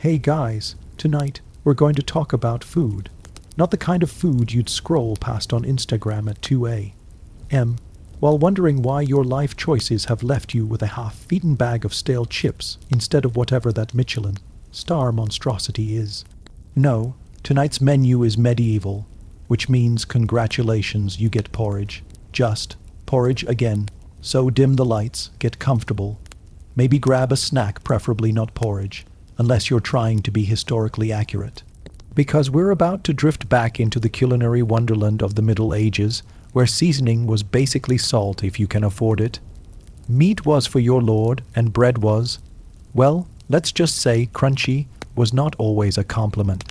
Hey guys, tonight we're going to talk about food. Not the kind of food you'd scroll past on Instagram at 2 a.m. while wondering why your life choices have left you with a half-eaten bag of stale chips instead of whatever that Michelin star monstrosity is. No, tonight's menu is medieval, which means congratulations, you get porridge. Just porridge again. So dim the lights, get comfortable. Maybe grab a snack, preferably not porridge, unless you're trying to be historically accurate. Because we're about to drift back into the culinary wonderland of the Middle Ages, where seasoning was basically salt if you can afford it. Meat was for your lord, and bread was, well, let's just say crunchy was not always a compliment.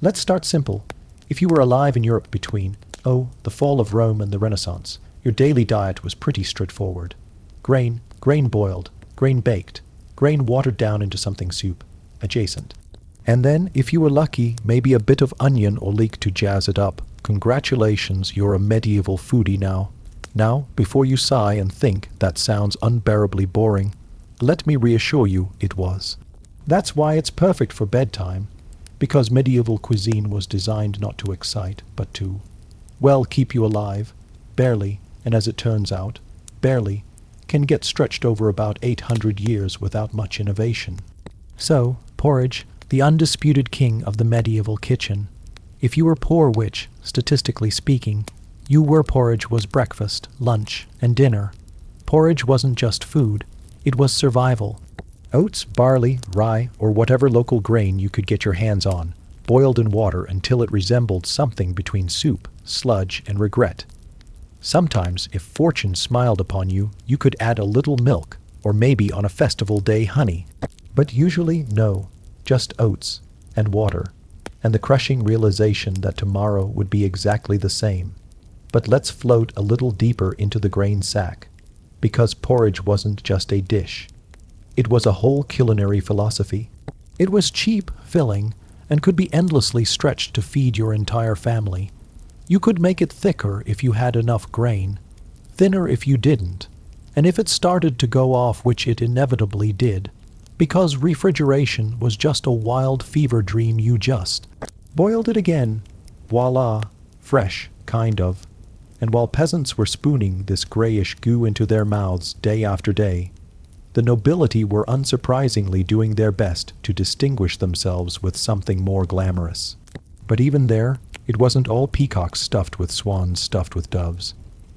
Let's start simple. If you were alive in Europe between, the fall of Rome and the Renaissance, your daily diet was pretty straightforward. Grain boiled, grain baked, grain watered down into something soup, adjacent. And then, if you were lucky, maybe a bit of onion or leek to jazz it up. Congratulations, you're a medieval foodie now. Now, before you sigh and think that sounds unbearably boring, let me reassure you it was. That's why it's perfect for bedtime, because medieval cuisine was designed not to excite, but to, well, keep you alive. Barely, and as it turns out, barely, can get stretched over about 800 years without much innovation. So, porridge, the undisputed king of the medieval kitchen. If you were poor, which, statistically speaking, you were, porridge was breakfast, lunch, and dinner. Porridge wasn't just food, it was survival. Oats, barley, rye, or whatever local grain you could get your hands on, boiled in water until it resembled something between soup, sludge, and regret. Sometimes, if fortune smiled upon you, you could add a little milk, or maybe on a festival day honey. But usually, no, just oats and water, and the crushing realization that tomorrow would be exactly the same. But let's float a little deeper into the grain sack, because porridge wasn't just a dish. It was a whole culinary philosophy. It was cheap, filling, and could be endlessly stretched to feed your entire family. You could make it thicker if you had enough grain, thinner if you didn't, and if it started to go off, which it inevitably did, because refrigeration was just a wild fever dream, you just boiled it again. Voila, fresh, kind of. And while peasants were spooning this grayish goo into their mouths day after day, the nobility were unsurprisingly doing their best to distinguish themselves with something more glamorous. But even there, it wasn't all peacocks stuffed with swans stuffed with doves,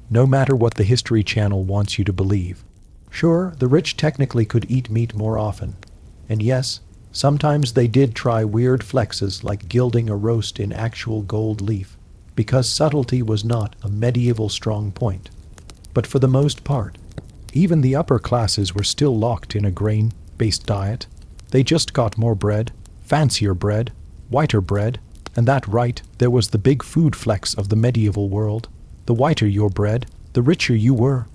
no matter what the History Channel wants you to believe. Sure, the rich technically could eat meat more often. And yes, sometimes they did try weird flexes like gilding a roast in actual gold leaf, because subtlety was not a medieval strong point. But for the most part, even the upper classes were still locked in a grain-based diet. They just got more bread, fancier bread, whiter bread, and that right, there was the big food flex of the medieval world. The whiter your bread, the richer you were.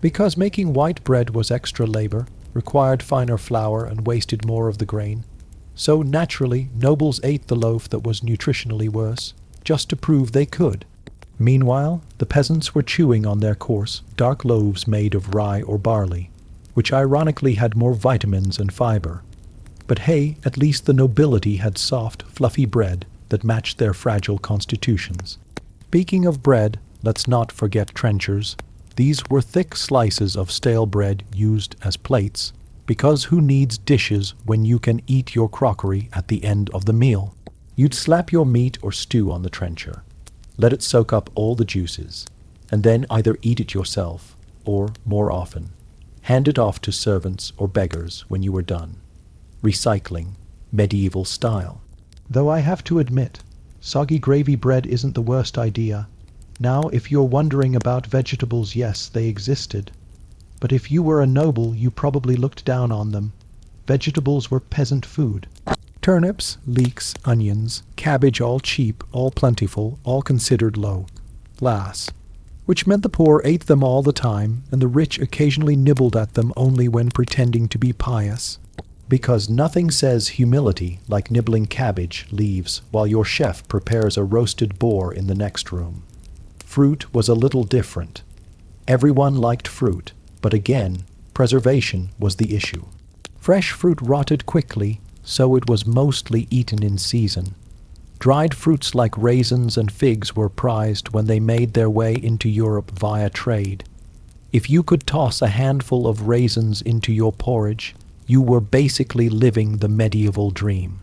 Because making white bread was extra labor, required finer flour, and wasted more of the grain. So naturally, nobles ate the loaf that was nutritionally worse, just to prove they could. Meanwhile, the peasants were chewing on their coarse, dark loaves made of rye or barley, which ironically had more vitamins and fiber. But hey, at least the nobility had soft, fluffy bread that matched their fragile constitutions. Speaking of bread, let's not forget trenchers. These were thick slices of stale bread used as plates, because who needs dishes when you can eat your crockery at the end of the meal? You'd slap your meat or stew on the trencher, let it soak up all the juices, and then either eat it yourself, or, more often, hand it off to servants or beggars when you were done. Recycling, medieval style. Though I have to admit, soggy gravy bread isn't the worst idea. Now, if you're wondering about vegetables, yes, they existed. But if you were a noble, you probably looked down on them. Vegetables were peasant food. Turnips, leeks, onions, cabbage, all cheap, all plentiful, all considered low class, which meant the poor ate them all the time, and the rich occasionally nibbled at them only when pretending to be pious. Because nothing says humility like nibbling cabbage leaves while your chef prepares a roasted boar in the next room. Fruit was a little different. Everyone liked fruit, but again, preservation was the issue. Fresh fruit rotted quickly, so it was mostly eaten in season. Dried fruits like raisins and figs were prized when they made their way into Europe via trade. If you could toss a handful of raisins into your porridge, you were basically living the medieval dream.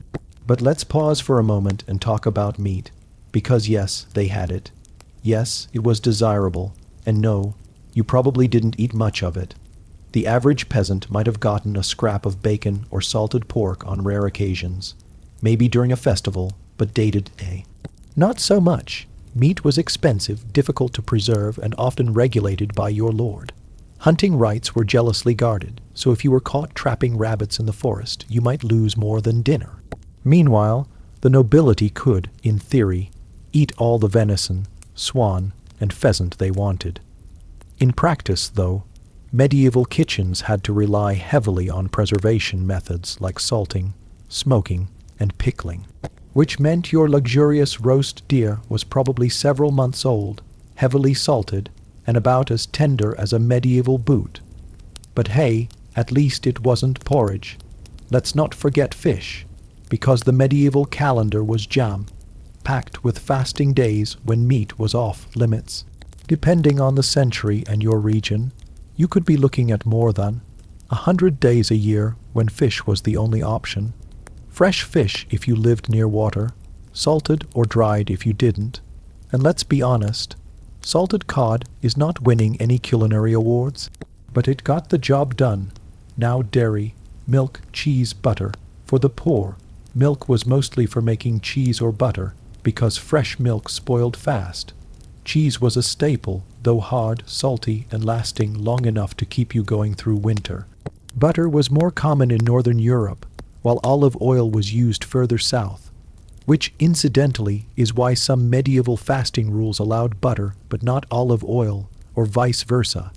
But let's pause for a moment and talk about meat, because yes, they had it. Yes, it was desirable, and no, you probably didn't eat much of it. The average peasant might have gotten a scrap of bacon or salted pork on rare occasions, maybe during a festival, but dated A. Not so much. Meat was expensive, difficult to preserve, and often regulated by your lord. Hunting rights were jealously guarded, so if you were caught trapping rabbits in the forest, you might lose more than dinner. Meanwhile, the nobility could, in theory, eat all the venison, swan, and pheasant they wanted. In practice, though, medieval kitchens had to rely heavily on preservation methods like salting, smoking, and pickling, which meant your luxurious roast deer was probably several months old, heavily salted, and about as tender as a medieval boot. But hey, at least it wasn't porridge. Let's not forget fish, because the medieval calendar was jam-packed with fasting days when meat was off limits. Depending on the century and your region, you could be looking at more than 100 days a year when fish was the only option. Fresh fish if you lived near water, salted or dried if you didn't. And let's be honest, salted cod is not winning any culinary awards, but it got the job done. Now dairy, milk, cheese, butter. For the poor, milk was mostly for making cheese or butter, because fresh milk spoiled fast. Cheese was a staple, though hard, salty, and lasting long enough to keep you going through winter. Butter was more common in Northern Europe, while olive oil was used further south, which incidentally is why some medieval fasting rules allowed butter but not olive oil, or vice versa.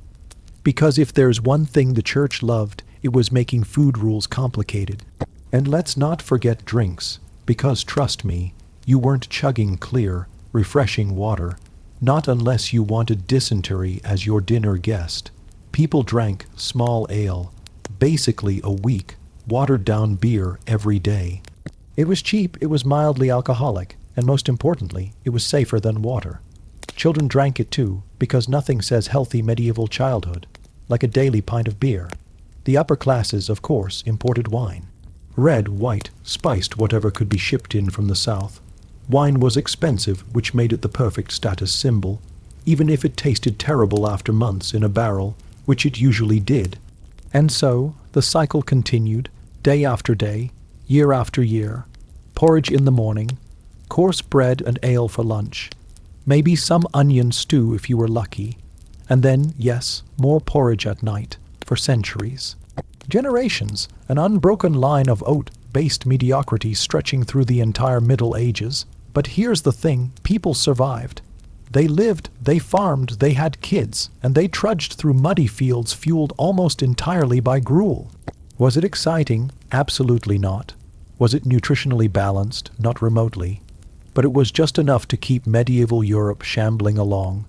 Because if there's one thing the church loved, it was making food rules complicated. And let's not forget drinks, because trust me, you weren't chugging clear, refreshing water, not unless you wanted dysentery as your dinner guest. People drank small ale, basically a weak, watered-down beer every day. It was cheap, it was mildly alcoholic, and most importantly, it was safer than water. Children drank it too, because nothing says healthy medieval childhood, like a daily pint of beer. The upper classes, of course, imported wine. Red, white, spiced whatever could be shipped in from the south. Wine was expensive, which made it the perfect status symbol, even if it tasted terrible after months in a barrel, which it usually did. And so, the cycle continued, day after day, year after year. Porridge in the morning, coarse bread and ale for lunch, maybe some onion stew if you were lucky, and then, yes, more porridge at night, for centuries. Generations, an unbroken line of oat-based mediocrity stretching through the entire Middle Ages. But here's the thing, people survived. They lived, they farmed, they had kids, and they trudged through muddy fields fueled almost entirely by gruel. Was it exciting? Absolutely not. Was it nutritionally balanced? Not remotely. But it was just enough to keep medieval Europe shambling along.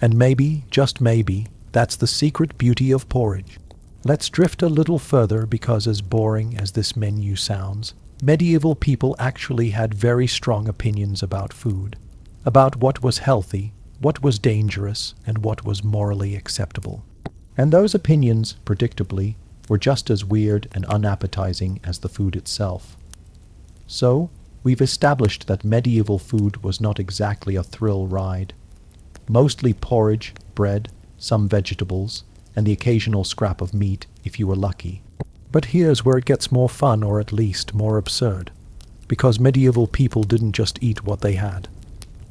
And maybe, just maybe, that's the secret beauty of porridge. Let's drift a little further because as boring as this menu sounds, medieval people actually had very strong opinions about food, about what was healthy, what was dangerous, and what was morally acceptable. And those opinions, predictably, were just as weird and unappetizing as the food itself. So, we've established that medieval food was not exactly a thrill ride. Mostly porridge, bread, some vegetables, and the occasional scrap of meat if you were lucky. But here's where it gets more fun, or at least more absurd, because medieval people didn't just eat what they had.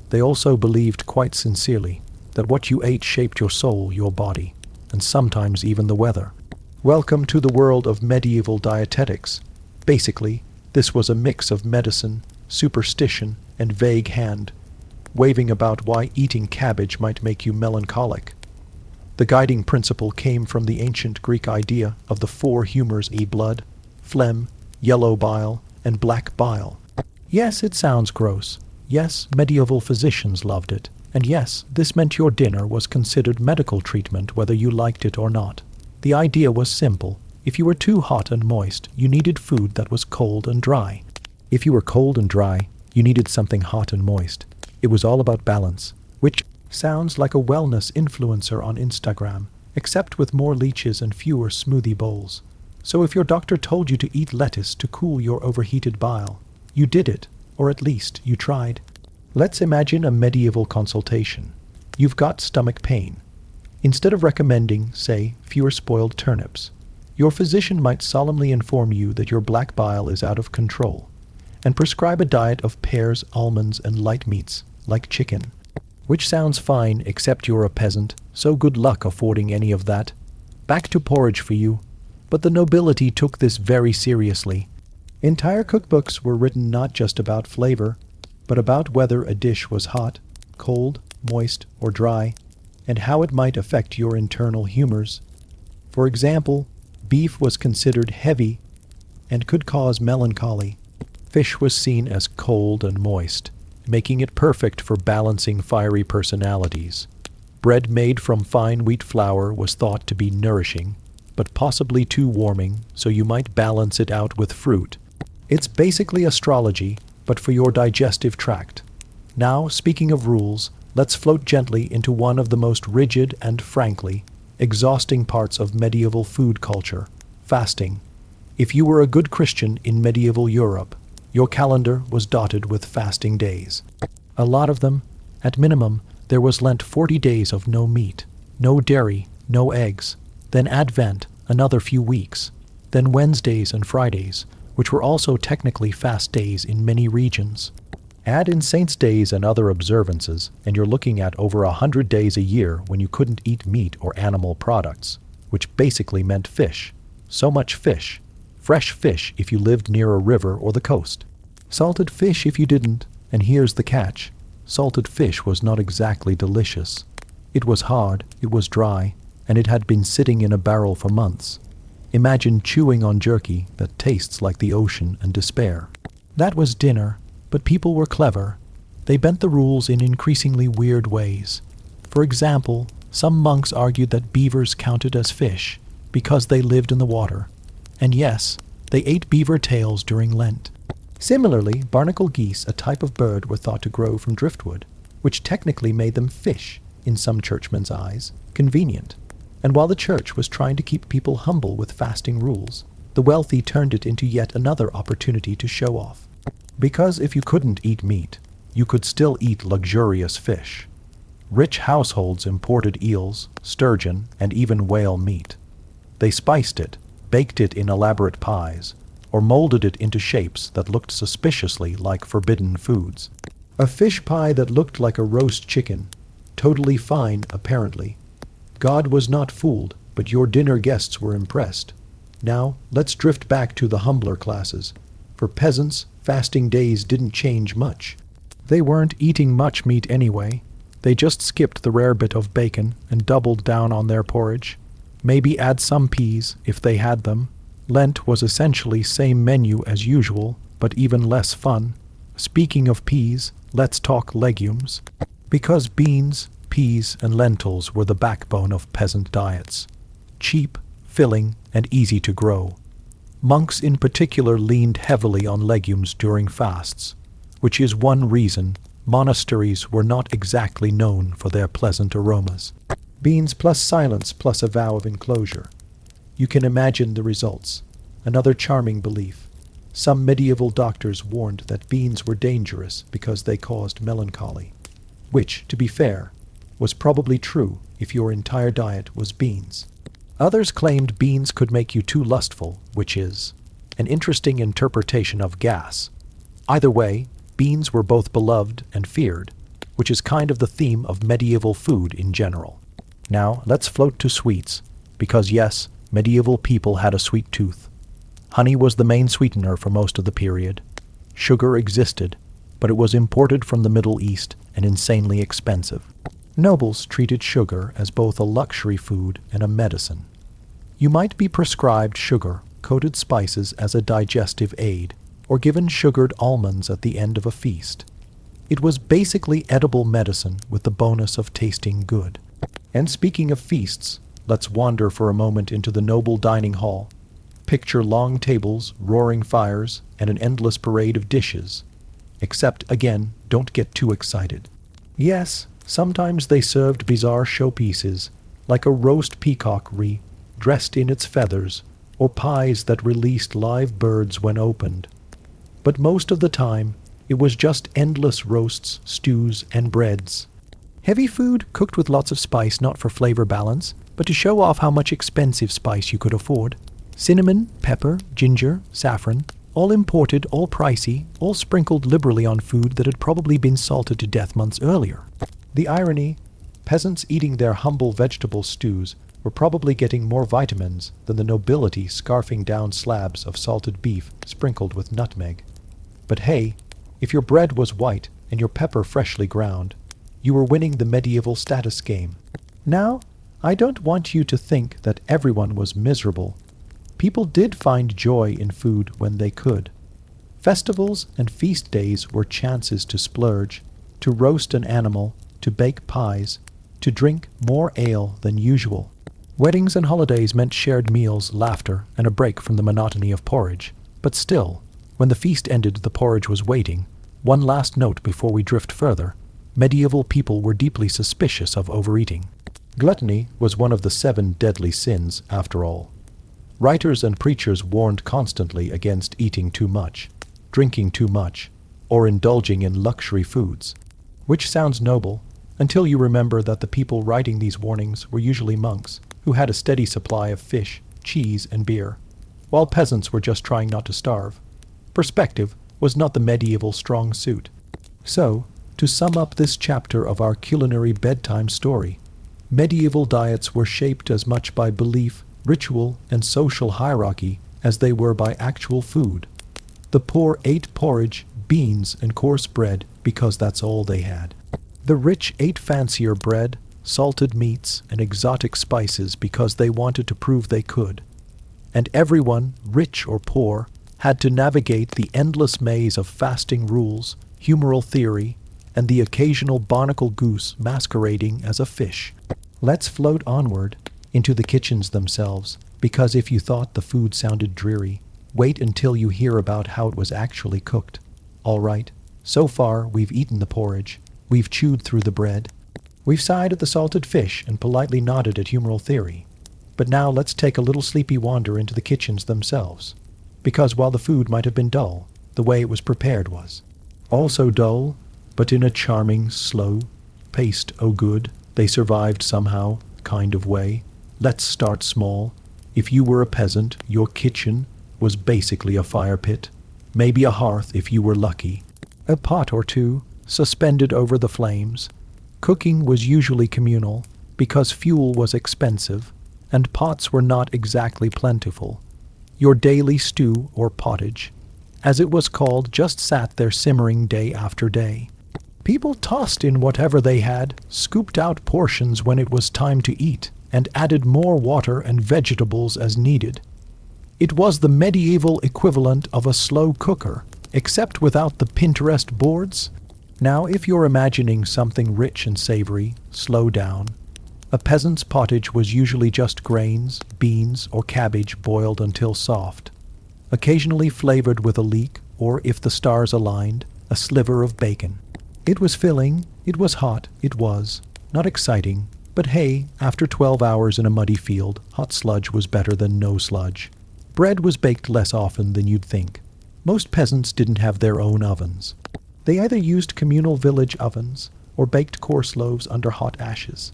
They also believed quite sincerely that what you ate shaped your soul, your body, and sometimes even the weather. Welcome to the world of medieval dietetics. Basically, this was a mix of medicine, superstition, and vague hand-waving about why eating cabbage might make you melancholic. The guiding principle came from the ancient Greek idea of the four humors: blood, phlegm, yellow bile, and black bile. Yes, it sounds gross. Yes, medieval physicians loved it. And yes, this meant your dinner was considered medical treatment whether you liked it or not. The idea was simple. If you were too hot and moist, you needed food that was cold and dry. If you were cold and dry, you needed something hot and moist. It was all about balance, which sounds like a wellness influencer on Instagram, except with more leeches and fewer smoothie bowls. So if your doctor told you to eat lettuce to cool your overheated bile, you did it, or at least you tried. Let's imagine a medieval consultation. You've got stomach pain. Instead of recommending, say, fewer spoiled turnips, your physician might solemnly inform you that your black bile is out of control, and prescribe a diet of pears, almonds, and light meats, like chicken. Which sounds fine, except you're a peasant, so good luck affording any of that. Back to porridge for you. But the nobility took this very seriously. Entire cookbooks were written not just about flavor, but about whether a dish was hot, cold, moist, or dry, and how it might affect your internal humors. For example, beef was considered heavy and could cause melancholy. Fish was seen as cold and moist, making it perfect for balancing fiery personalities. Bread made from fine wheat flour was thought to be nourishing, but possibly too warming, so you might balance it out with fruit. It's basically astrology, but for your digestive tract. Now, speaking of rules, let's float gently into one of the most rigid and, frankly, exhausting parts of medieval food culture: fasting. If you were a good Christian in medieval Europe, your calendar was dotted with fasting days. A lot of them. At minimum, there was Lent 40 days of no meat, no dairy, no eggs. Then Advent, another few weeks. Then Wednesdays and Fridays, which were also technically fast days in many regions. Add in saints' days and other observances, and you're looking at over 100 days a year when you couldn't eat meat or animal products, which basically meant fish. So much fish. Fresh fish if you lived near a river or the coast. Salted fish if you didn't, and here's the catch. Salted fish was not exactly delicious. It was hard, it was dry, and it had been sitting in a barrel for months. Imagine chewing on jerky that tastes like the ocean and despair. That was dinner, but people were clever. They bent the rules in increasingly weird ways. For example, some monks argued that beavers counted as fish because they lived in the water. And yes, they ate beaver tails during Lent. Similarly, barnacle geese, a type of bird, were thought to grow from driftwood, which technically made them fish, in some churchmen's eyes, convenient. And while the church was trying to keep people humble with fasting rules, the wealthy turned it into yet another opportunity to show off. Because if you couldn't eat meat, you could still eat luxurious fish. Rich households imported eels, sturgeon, and even whale meat. They spiced it, baked it in elaborate pies, or molded it into shapes that looked suspiciously like forbidden foods. A fish pie that looked like a roast chicken. Totally fine, apparently. God was not fooled, but your dinner guests were impressed. Now, let's drift back to the humbler classes. For peasants, fasting days didn't change much. They weren't eating much meat anyway. They just skipped the rare bit of bacon and doubled down on their porridge. Maybe add some peas, if they had them. Lent was essentially same menu as usual, but even less fun. Speaking of peas, let's talk legumes. Because beans, peas, and lentils were the backbone of peasant diets. Cheap, filling, and easy to grow. Monks in particular leaned heavily on legumes during fasts, which is one reason monasteries were not exactly known for their pleasant aromas. Beans plus silence plus a vow of enclosure. You can imagine the results. Another charming belief. Some medieval doctors warned that beans were dangerous because they caused melancholy. Which, to be fair, was probably true if your entire diet was beans. Others claimed beans could make you too lustful, which is an interesting interpretation of gas. Either way, beans were both beloved and feared, which is kind of the theme of medieval food in general. Now, let's float to sweets, because yes, medieval people had a sweet tooth. Honey was the main sweetener for most of the period. Sugar existed, but it was imported from the Middle East and insanely expensive. Nobles treated sugar as both a luxury food and a medicine. You might be prescribed sugar-coated spices as a digestive aid, or given sugared almonds at the end of a feast. It was basically edible medicine with the bonus of tasting good. And speaking of feasts, let's wander for a moment into the noble dining hall. Picture long tables, roaring fires, and an endless parade of dishes. Except, again, don't get too excited. Yes, sometimes they served bizarre showpieces, like a roast peacock dressed in its feathers, or pies that released live birds when opened. But most of the time, it was just endless roasts, stews, and breads. Heavy food cooked with lots of spice, not for flavor balance, but to show off how much expensive spice you could afford. Cinnamon, pepper, ginger, saffron, all imported, all pricey, all sprinkled liberally on food that had probably been salted to death months earlier. The irony, peasants eating their humble vegetable stews were probably getting more vitamins than the nobility scarfing down slabs of salted beef sprinkled with nutmeg. But hey, if your bread was white and your pepper freshly ground, you were winning the medieval status game. Now, I don't want you to think that everyone was miserable. People did find joy in food when they could. Festivals and feast days were chances to splurge, to roast an animal, to bake pies, to drink more ale than usual. Weddings and holidays meant shared meals, laughter, and a break from the monotony of porridge. But still, when the feast ended, the porridge was waiting. One last note before we drift further. Medieval people were deeply suspicious of overeating. Gluttony was one of the 7 deadly sins, after all. Writers and preachers warned constantly against eating too much, drinking too much, or indulging in luxury foods. Which sounds noble, until you remember that the people writing these warnings were usually monks, who had a steady supply of fish, cheese, and beer, while peasants were just trying not to starve. Perspective was not the medieval strong suit. So, to sum up this chapter of our culinary bedtime story, medieval diets were shaped as much by belief, ritual, and social hierarchy as they were by actual food. The poor ate porridge, beans, and coarse bread because that's all they had. The rich ate fancier bread, salted meats, and exotic spices because they wanted to prove they could. And everyone, rich or poor, had to navigate the endless maze of fasting rules, humoral theory, and the occasional barnacle goose masquerading as a fish. Let's float onward into the kitchens themselves, because if you thought the food sounded dreary, wait until you hear about how it was actually cooked. All right, so far we've eaten the porridge, we've chewed through the bread, we've sighed at the salted fish and politely nodded at humoral theory. But now let's take a little sleepy wander into the kitchens themselves, because while the food might have been dull, the way it was prepared was also dull, but in a charming, slow-paced, oh good, they survived somehow, kind of way. Let's start small. If you were a peasant, your kitchen was basically a fire pit, maybe a hearth if you were lucky, a pot or two suspended over the flames. Cooking was usually communal, because fuel was expensive, and pots were not exactly plentiful. Your daily stew, or pottage, as it was called, just sat there simmering day after day. People tossed in whatever they had, scooped out portions when it was time to eat, and added more water and vegetables as needed. It was the medieval equivalent of a slow cooker, except without the Pinterest boards. Now, if you're imagining something rich and savory, slow down. A peasant's pottage was usually just grains, beans, or cabbage boiled until soft, occasionally flavored with a leek, or, if the stars aligned, a sliver of bacon. It was filling, it was hot, it was not exciting, but hey, after 12 hours in a muddy field, hot sludge was better than no sludge. Bread was baked less often than you'd think. Most peasants didn't have their own ovens. They either used communal village ovens or baked coarse loaves under hot ashes.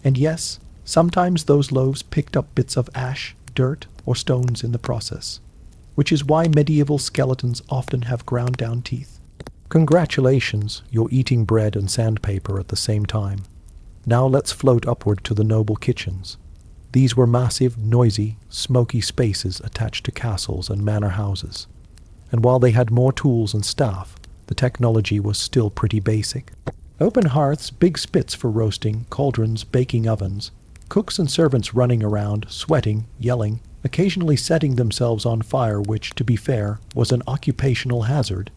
And yes, sometimes those loaves picked up bits of ash, dirt, or stones in the process, which is why medieval skeletons often have ground-down teeth. Congratulations, you're eating bread and sandpaper at the same time. Now let's float upward to the noble kitchens. These were massive, noisy, smoky spaces attached to castles and manor houses. And while they had more tools and staff, the technology was still pretty basic. Open hearths, big spits for roasting, cauldrons, baking ovens, cooks and servants running around, sweating, yelling, occasionally setting themselves on fire, which, to be fair, was an occupational hazard.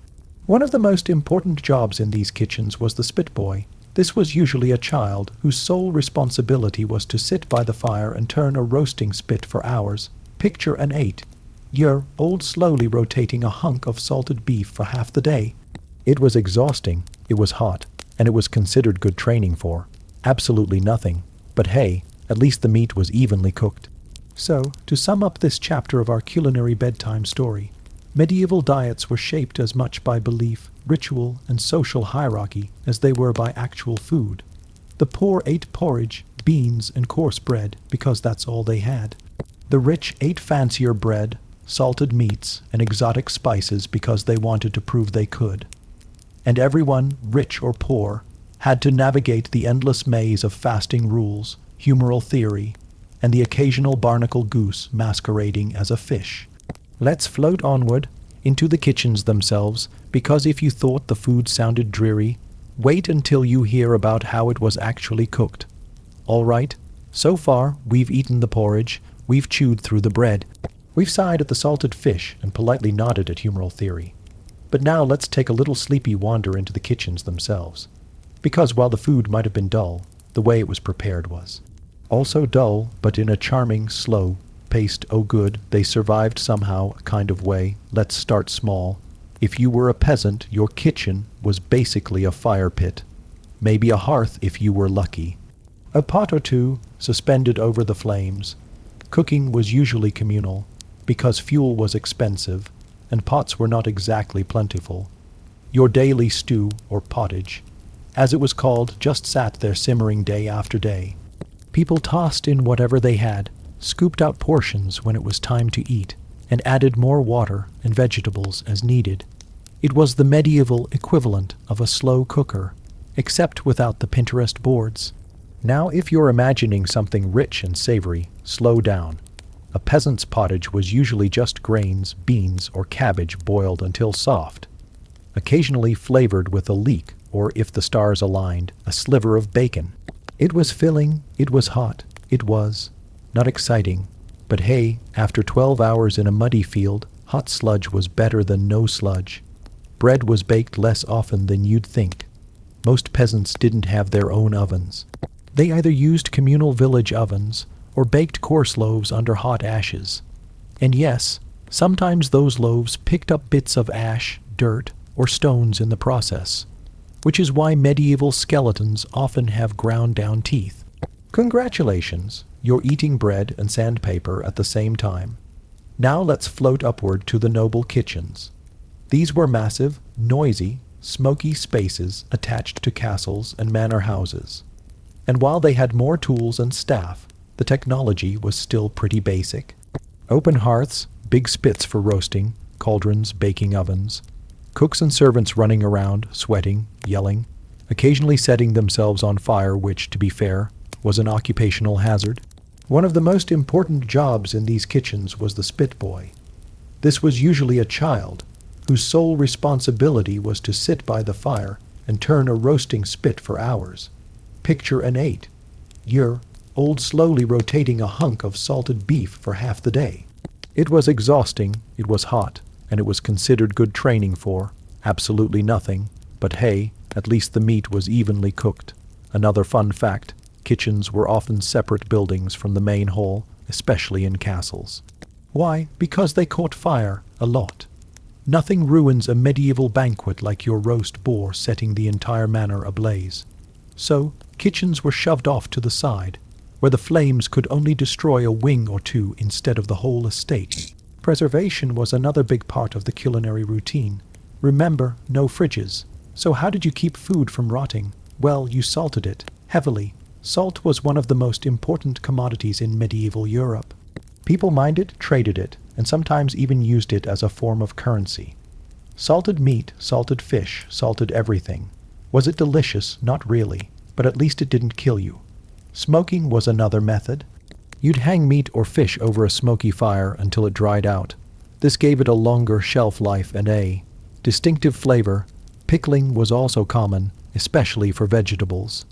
One of the most important jobs in these kitchens was the spit boy. This was usually a child whose sole responsibility was to sit by the fire and turn a roasting spit for hours. Picture an 8 You're old slowly rotating a hunk of salted beef for half the day. It was exhausting, it was hot, and it was considered good training for absolutely nothing. But hey, at least the meat was evenly cooked. So, to sum up this chapter of our culinary bedtime story, medieval diets were shaped as much by belief, ritual, and social hierarchy as they were by actual food. The poor ate porridge, beans, and coarse bread because that's all they had. The rich ate fancier bread, salted meats, and exotic spices because they wanted to prove they could. And everyone, rich or poor, had to navigate the endless maze of fasting rules, humoral theory, and the occasional barnacle goose masquerading as a fish. Let's float onward into the kitchens themselves, because if you thought the food sounded dreary, wait until you hear about how it was actually cooked. All right, so far we've eaten the porridge, we've chewed through the bread, we've sighed at the salted fish and politely nodded at humoral theory. But now let's take a little sleepy wander into the kitchens themselves. Because while the food might have been dull, the way it was prepared was also dull, but in a charming, slow-paced, oh good, they survived somehow kind of way. Let's start small. If you were a peasant, your kitchen was basically a fire pit. Maybe a hearth if you were lucky. A pot or two suspended over the flames. Cooking was usually communal, because fuel was expensive, and pots were not exactly plentiful. Your daily stew, or pottage, as it was called, just sat there simmering day after day. People tossed in whatever they had, scooped out portions when it was time to eat, and added more water and vegetables as needed. It was the medieval equivalent of a slow cooker, except without the Pinterest boards. Now if you're imagining something rich and savory, slow down. A peasant's pottage was usually just grains, beans, or cabbage boiled until soft, occasionally flavored with a leek, or if the stars aligned, a sliver of bacon. It was filling, it was hot, it was not exciting, but hey, after 12 hours in a muddy field, hot sludge was better than no sludge. Bread was baked less often than you'd think. Most peasants didn't have their own ovens. They either used communal village ovens or baked coarse loaves under hot ashes. And yes, sometimes those loaves picked up bits of ash, dirt, or stones in the process, which is why medieval skeletons often have ground-down teeth. Congratulations, you're eating bread and sandpaper at the same time. Now let's float upward to the noble kitchens. These were massive, noisy, smoky spaces attached to castles and manor houses. And while they had more tools and staff, the technology was still pretty basic. Open hearths, big spits for roasting, cauldrons, baking ovens, cooks and servants running around, sweating, yelling, occasionally setting themselves on fire, which, to be fair, was an occupational hazard. One of the most important jobs in these kitchens was the spit boy. This was usually a child, whose sole responsibility was to sit by the fire and turn a roasting spit for hours. Picture an 8-year-old slowly rotating a hunk of salted beef for half the day. It was exhausting, it was hot, and it was considered good training for absolutely nothing. But hey, at least the meat was evenly cooked. Another fun fact, kitchens were often separate buildings from the main hall, especially in castles. Why? Because they caught fire a lot. Nothing ruins a medieval banquet like your roast boar setting the entire manor ablaze. So, kitchens were shoved off to the side, where the flames could only destroy a wing or two instead of the whole estate. Preservation was another big part of the culinary routine. Remember, no fridges. So how did you keep food from rotting? Well, you salted it, heavily. Salt was one of the most important commodities in medieval Europe. People mined it, traded it, and sometimes even used it as a form of currency. Salted meat, salted fish, salted everything. Was it delicious? Not really, but at least it didn't kill you. Smoking was another method. You'd hang meat or fish over a smoky fire until it dried out. This gave it a longer shelf life and a distinctive flavor. Pickling was also common, especially for vegetables.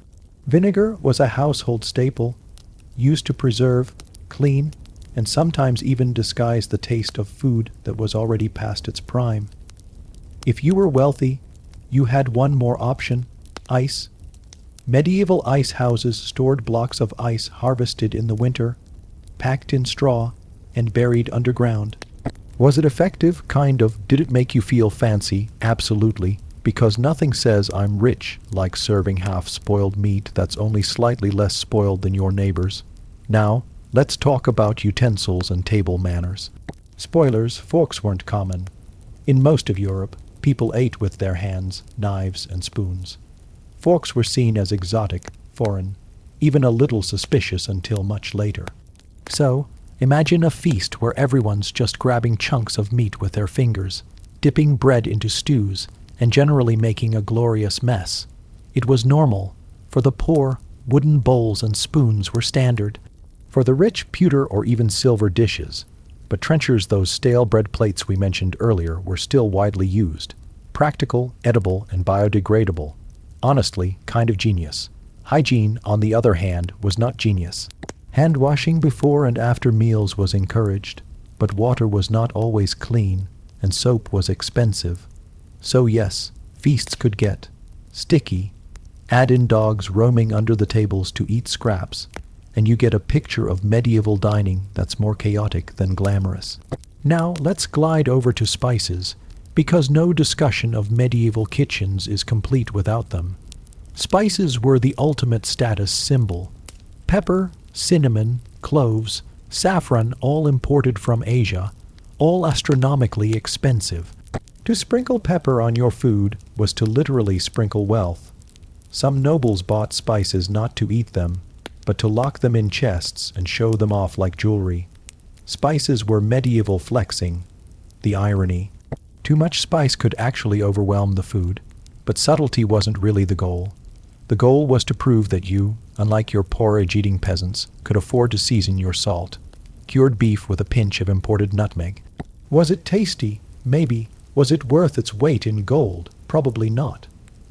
Vinegar was a household staple, used to preserve, clean, and sometimes even disguise the taste of food that was already past its prime. If you were wealthy, you had one more option: ice. Medieval ice houses stored blocks of ice harvested in the winter, packed in straw, and buried underground. Was it effective? Kind of. Did it make you feel fancy? Absolutely. Because nothing says I'm rich like serving half-spoiled meat that's only slightly less spoiled than your neighbor's. Now, let's talk about utensils and table manners. Spoilers, forks weren't common. In most of Europe, people ate with their hands, knives, and spoons. Forks were seen as exotic, foreign, even a little suspicious until much later. So, imagine a feast where everyone's just grabbing chunks of meat with their fingers, dipping bread into stews, and generally making a glorious mess. It was normal. For the poor, wooden bowls and spoons were standard. For the rich, pewter or even silver dishes. But trenchers, those stale bread plates we mentioned earlier, were still widely used. Practical, edible, and biodegradable. Honestly, kind of genius. Hygiene, on the other hand, was not genius. Hand washing before and after meals was encouraged, but water was not always clean, and soap was expensive. So yes, feasts could get sticky. Add in dogs roaming under the tables to eat scraps, and you get a picture of medieval dining that's more chaotic than glamorous. Now let's glide over to spices, because no discussion of medieval kitchens is complete without them. Spices were the ultimate status symbol. Pepper, cinnamon, cloves, saffron, all imported from Asia, all astronomically expensive. To sprinkle pepper on your food was to literally sprinkle wealth. Some nobles bought spices not to eat them, but to lock them in chests and show them off like jewelry. Spices were medieval flexing. The irony. Too much spice could actually overwhelm the food, but subtlety wasn't really the goal. The goal was to prove that you, unlike your porridge-eating peasants, could afford to season your salt. Cured beef with a pinch of imported nutmeg. Was it tasty? Maybe. Was it worth its weight in gold? Probably not.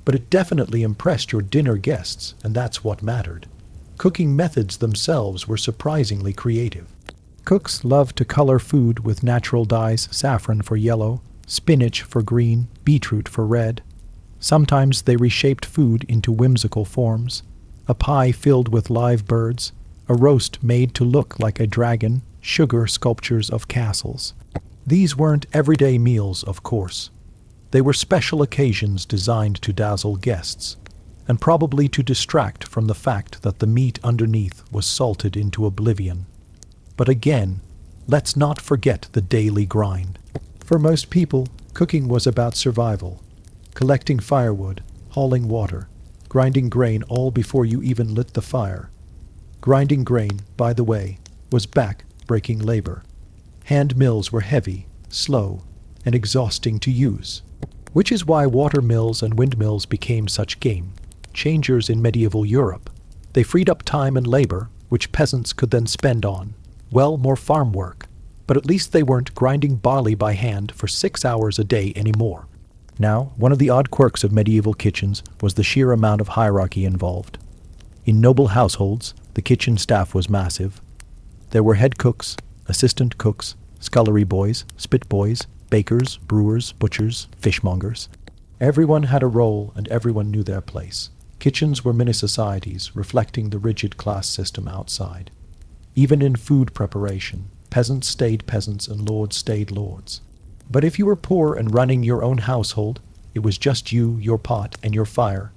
But it definitely impressed your dinner guests, and that's what mattered. Cooking methods themselves were surprisingly creative. Cooks loved to color food with natural dyes, saffron for yellow, spinach for green, beetroot for red. Sometimes they reshaped food into whimsical forms. A pie filled with live birds, a roast made to look like a dragon, sugar sculptures of castles. These weren't everyday meals, of course. They were special occasions designed to dazzle guests, and probably to distract from the fact that the meat underneath was salted into oblivion. But again, let's not forget the daily grind. For most people, cooking was about survival. Collecting firewood, hauling water, grinding grain all before you even lit the fire. Grinding grain, by the way, was back-breaking labor. Hand mills were heavy, slow, and exhausting to use, which is why water mills and windmills became such game changers in medieval Europe. They freed up time and labor, which peasants could then spend on, well, more farm work, but at least they weren't grinding barley by hand for 6 hours a day anymore. Now, one of the odd quirks of medieval kitchens was the sheer amount of hierarchy involved. In noble households, the kitchen staff was massive. There were head cooks, assistant cooks, scullery boys, spit boys, bakers, brewers, butchers, fishmongers. Everyone had a role and everyone knew their place. Kitchens were mini-societies, reflecting the rigid class system outside. Even in food preparation, peasants stayed peasants and lords stayed lords. But if you were poor and running your own household, it was just you, your pot, and your fire.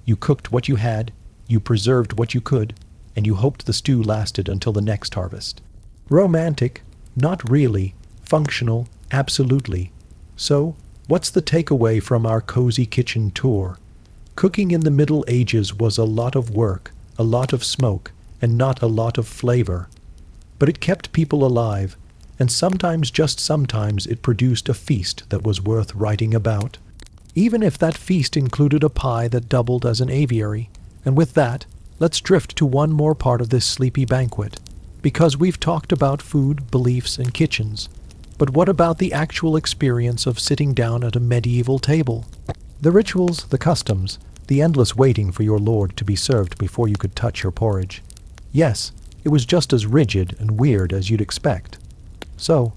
You cooked what you had, you preserved what you could, and you hoped the stew lasted until the next harvest. Romantic? Not really. Functional? Absolutely. So, what's the takeaway from our cozy kitchen tour? Cooking in the Middle Ages was a lot of work, a lot of smoke, and not a lot of flavor. But it kept people alive, and sometimes, just sometimes, it produced a feast that was worth writing about. Even if that feast included a pie that doubled as an aviary. And with that, let's drift to one more part of this sleepy banquet. Because we've talked about food, beliefs, and kitchens. But what about the actual experience of sitting down at a medieval table? The rituals, the customs, the endless waiting for your lord to be served before you could touch your porridge. Yes, it was just as rigid and weird as you'd expect. So,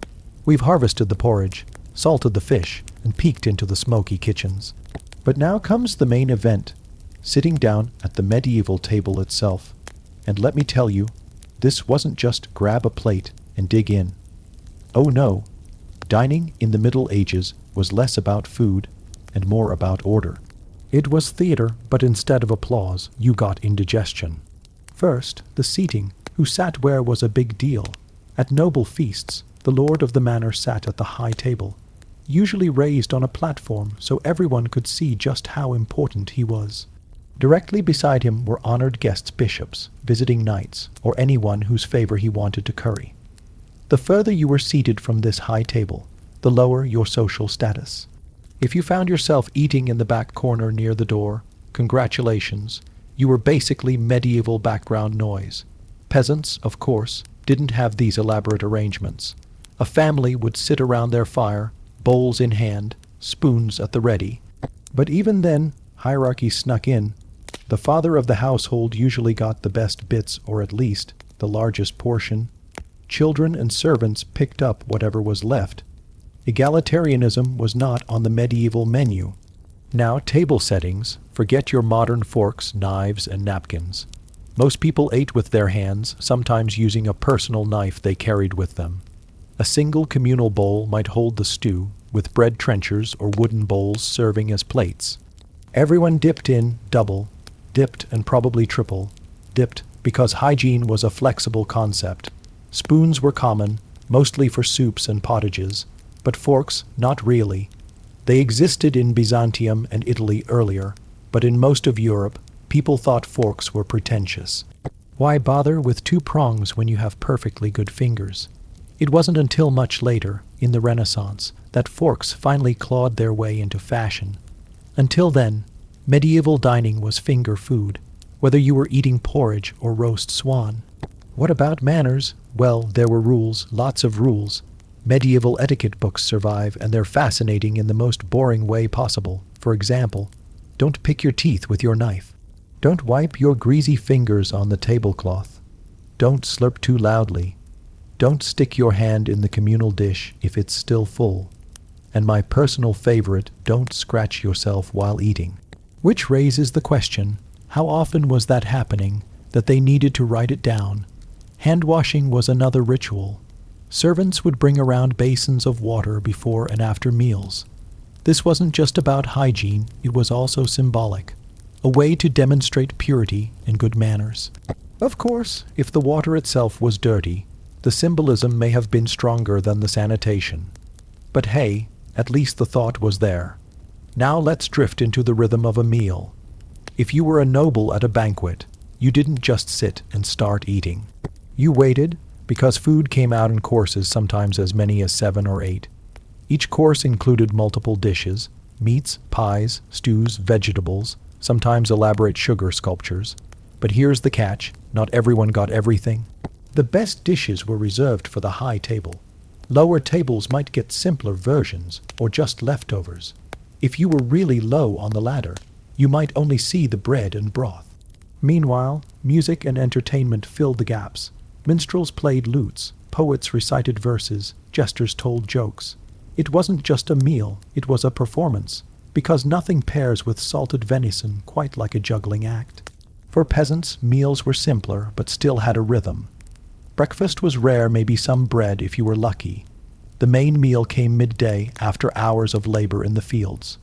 we've harvested the porridge, salted the fish, and peeked into the smoky kitchens. But now comes the main event, sitting down at the medieval table itself. And let me tell you, this wasn't just grab a plate and dig in. Oh no, Dining in the Middle Ages was less about food and more about order. It was theater, but instead of applause, you got indigestion. First, the seating. Who sat where was a big deal. At noble feasts, the lord of the manor sat at the high table, usually raised on a platform so everyone could see just how important he was. Directly beside him were honored guests, bishops, visiting knights, or anyone whose favor he wanted to curry. The further you were seated from this high table, the lower your social status. If you found yourself eating in the back corner near the door, congratulations, you were basically medieval background noise. Peasants, of course, didn't have these elaborate arrangements. A family would sit around their fire, bowls in hand, spoons at the ready. But even then, hierarchy snuck in. The father of the household usually got the best bits, or at least the largest portion. Children and servants picked up whatever was left. Egalitarianism was not on the medieval menu. Now, table settings, forget your modern forks, knives, and napkins. Most people ate with their hands, sometimes using a personal knife they carried with them. A single communal bowl might hold the stew, with bread trenchers or wooden bowls serving as plates. Everyone dipped in, double, dipped and probably triple, dipped because hygiene was a flexible concept. Spoons were common, mostly for soups and pottages, but forks, not really. They existed in Byzantium and Italy earlier, but in most of Europe, people thought forks were pretentious. Why bother with two prongs when you have perfectly good fingers? It wasn't until much later, in the Renaissance, that forks finally clawed their way into fashion. Until then, medieval dining was finger food, whether you were eating porridge or roast swan. What about manners? Well, there were rules, lots of rules. Medieval etiquette books survive, and they're fascinating in the most boring way possible. For example, don't pick your teeth with your knife. Don't wipe your greasy fingers on the tablecloth. Don't slurp too loudly. Don't stick your hand in the communal dish if it's still full. And my personal favorite, don't scratch yourself while eating. Which raises the question, how often was that happening that they needed to write it down? Hand washing was another ritual. Servants would bring around basins of water before and after meals. This wasn't just about hygiene, it was also symbolic. A way to demonstrate purity and good manners. Of course, if the water itself was dirty, the symbolism may have been stronger than the sanitation. But hey, at least the thought was there. Now let's drift into the rhythm of a meal. If you were a noble at a banquet, you didn't just sit and start eating. You waited, because food came out in courses, sometimes as many as 7 or 8. Each course included multiple dishes, meats, pies, stews, vegetables, sometimes elaborate sugar sculptures. But here's the catch, not everyone got everything. The best dishes were reserved for the high table. Lower tables might get simpler versions, or just leftovers. If you were really low on the ladder, you might only see the bread and broth. Meanwhile, music and entertainment filled the gaps. Minstrels played lutes, poets recited verses, jesters told jokes. It wasn't just a meal, it was a performance, because nothing pairs with salted venison quite like a juggling act. For peasants, meals were simpler, but still had a rhythm. Breakfast was rare, maybe some bread if you were lucky. The main meal came midday, after hours of labor in the fields.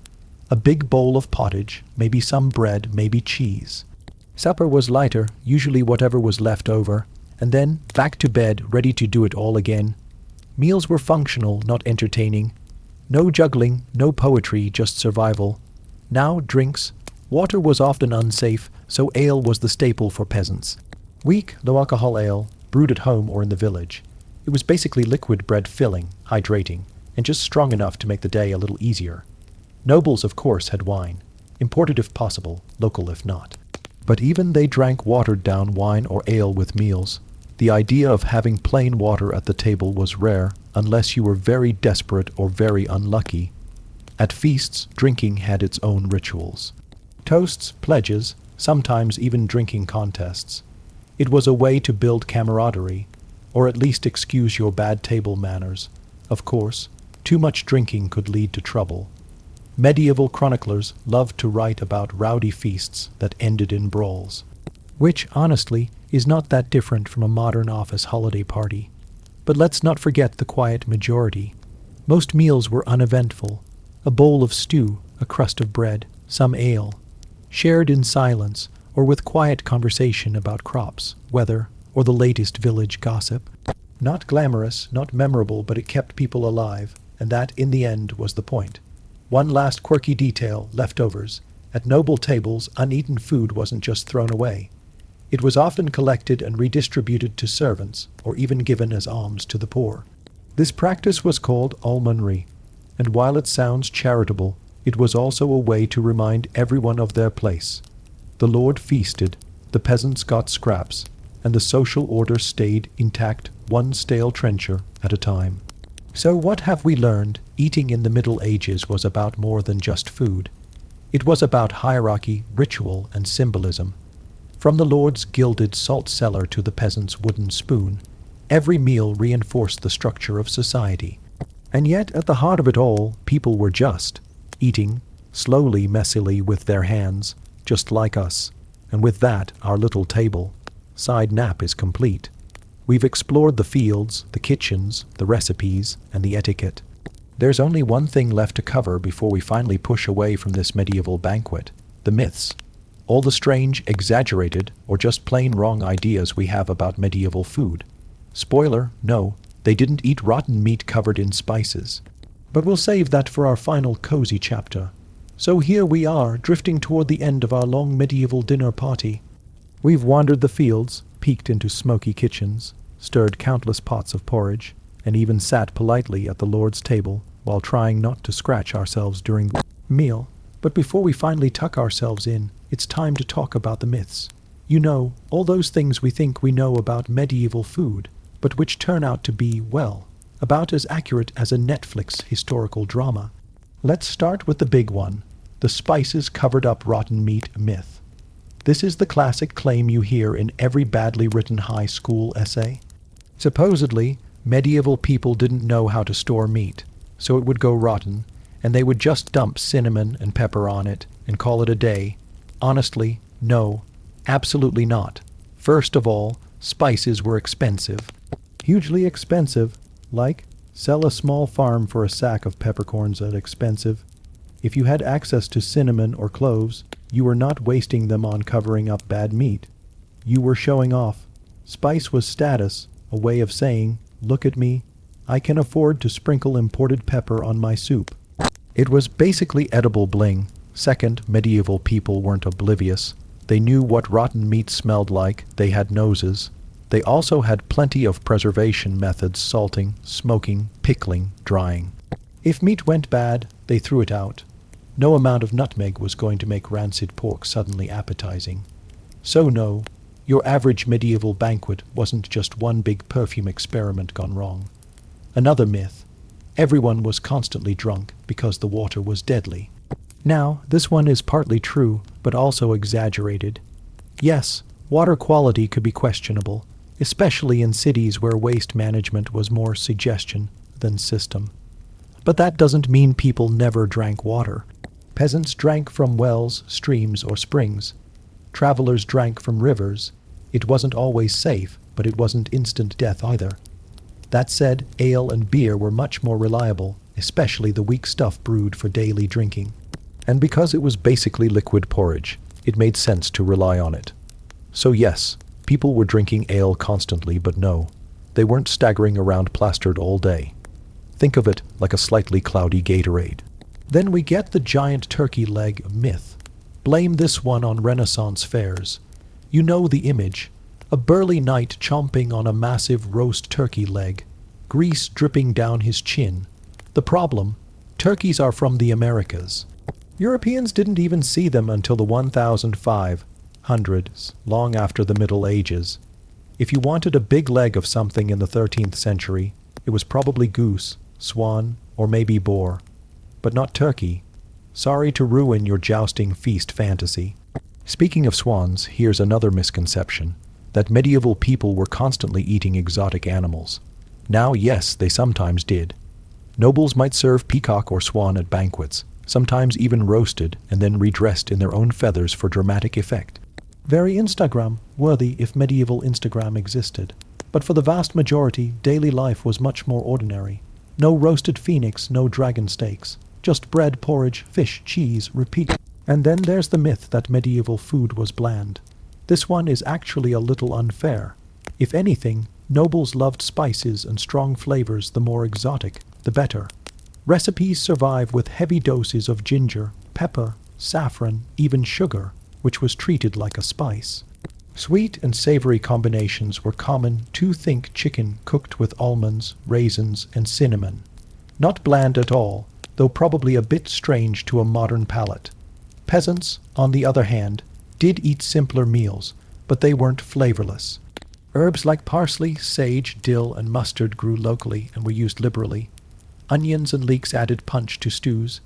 A big bowl of pottage, maybe some bread, maybe cheese. Supper was lighter, usually whatever was left over, and then back to bed, ready to do it all again. Meals were functional, not entertaining. No juggling, no poetry, just survival. Now drinks. Water was often unsafe, so ale was the staple for peasants. Weak, low-alcohol ale, brewed at home or in the village. It was basically liquid bread, filling, hydrating, and just strong enough to make the day a little easier. Nobles, of course, had wine. Imported if possible, local if not. But even they drank watered-down wine or ale with meals. The idea of having plain water at the table was rare, unless you were very desperate or very unlucky. At feasts, drinking had its own rituals. Toasts, pledges, sometimes even drinking contests. It was a way to build camaraderie, or at least excuse your bad table manners. Of course, too much drinking could lead to trouble. Medieval chroniclers loved to write about rowdy feasts that ended in brawls. Which, honestly, is not that different from a modern office holiday party. But let's not forget the quiet majority. Most meals were uneventful. A bowl of stew, a crust of bread, some ale, shared in silence or with quiet conversation about crops, weather, or the latest village gossip. Not glamorous, not memorable, but it kept people alive, and that, in the end, was the point. One last quirky detail, leftovers. At noble tables, uneaten food wasn't just thrown away. It was often collected and redistributed to servants, or even given as alms to the poor. This practice was called almonry, and while it sounds charitable, it was also a way to remind everyone of their place. The Lord feasted, the peasants got scraps, and the social order stayed intact, one stale trencher at a time. So what have we learned? Eating in the Middle Ages was about more than just food. It was about hierarchy, ritual, and symbolism. From the Lord's gilded salt cellar to the peasant's wooden spoon, every meal reinforced the structure of society. And yet, at the heart of it all, people were just, eating, slowly, messily, with their hands, just like us. And with that, our little table side nap is complete. We've explored the fields, the kitchens, the recipes, and the etiquette. There's only one thing left to cover before we finally push away from this medieval banquet: the myths. All the strange, exaggerated, or just plain wrong ideas we have about medieval food. Spoiler, no, they didn't eat rotten meat covered in spices. But we'll save that for our final cozy chapter. So here we are, drifting toward the end of our long medieval dinner party. We've wandered the fields, peeked into smoky kitchens, stirred countless pots of porridge, and even sat politely at the Lord's table while trying not to scratch ourselves during the meal. But before we finally tuck ourselves in, it's time to talk about the myths. You know, all those things we think we know about medieval food, but which turn out to be, well, about as accurate as a Netflix historical drama. Let's start with the big one, the spices covered up rotten meat myth. This is the classic claim you hear in every badly written high school essay. Supposedly, medieval people didn't know how to store meat, so it would go rotten, and they would just dump cinnamon and pepper on it and call it a day. Honestly, no, absolutely not. First of all, spices were expensive. Hugely expensive, like sell a small farm for a sack of peppercorns at expensive. If you had access to cinnamon or cloves, you were not wasting them on covering up bad meat. You were showing off. Spice was status, a way of saying, look at me, I can afford to sprinkle imported pepper on my soup. It was basically edible bling. Second, medieval people weren't oblivious. They knew what rotten meat smelled like, they had noses. They also had plenty of preservation methods: salting, smoking, pickling, drying. If meat went bad, they threw it out. No amount of nutmeg was going to make rancid pork suddenly appetizing. So no, your average medieval banquet wasn't just one big perfume experiment gone wrong. Another myth: everyone was constantly drunk because the water was deadly. Now, this one is partly true, but also exaggerated. Yes, water quality could be questionable, especially in cities where waste management was more suggestion than system. But that doesn't mean people never drank water. Peasants drank from wells, streams, or springs. Travelers drank from rivers. It wasn't always safe, but it wasn't instant death either. That said, ale and beer were much more reliable, especially the weak stuff brewed for daily drinking. And because it was basically liquid porridge, it made sense to rely on it. So yes, people were drinking ale constantly, but no, they weren't staggering around plastered all day. Think of it like a slightly cloudy Gatorade. Then we get the giant turkey leg myth. Blame this one on Renaissance fairs. You know the image: a burly knight chomping on a massive roast turkey leg, grease dripping down his chin. The problem: turkeys are from the Americas. Europeans didn't even see them until the 1500s, long after the Middle Ages. If you wanted a big leg of something in the 13th century, it was probably goose, swan, or maybe boar. But not turkey. Sorry to ruin your jousting feast fantasy. Speaking of swans, here's another misconception: that medieval people were constantly eating exotic animals. Now, yes, they sometimes did. Nobles might serve peacock or swan at banquets, sometimes even roasted and then redressed in their own feathers for dramatic effect. Very Instagram-worthy if medieval Instagram existed. But for the vast majority, daily life was much more ordinary. No roasted phoenix, no dragon steaks. Just bread, porridge, fish, cheese, repeat. And then there's the myth that medieval food was bland. This one is actually a little unfair. If anything, nobles loved spices and strong flavors, the more exotic, the better. Recipes survive with heavy doses of ginger, pepper, saffron, even sugar, which was treated like a spice. Sweet and savory combinations were common to think chicken cooked with almonds, raisins, and cinnamon. Not bland at all, though probably a bit strange to a modern palate. Peasants, on the other hand, did eat simpler meals, but they weren't flavorless. Herbs like parsley, sage, dill, and mustard grew locally and were used liberally. Onions and leeks added punch to stews.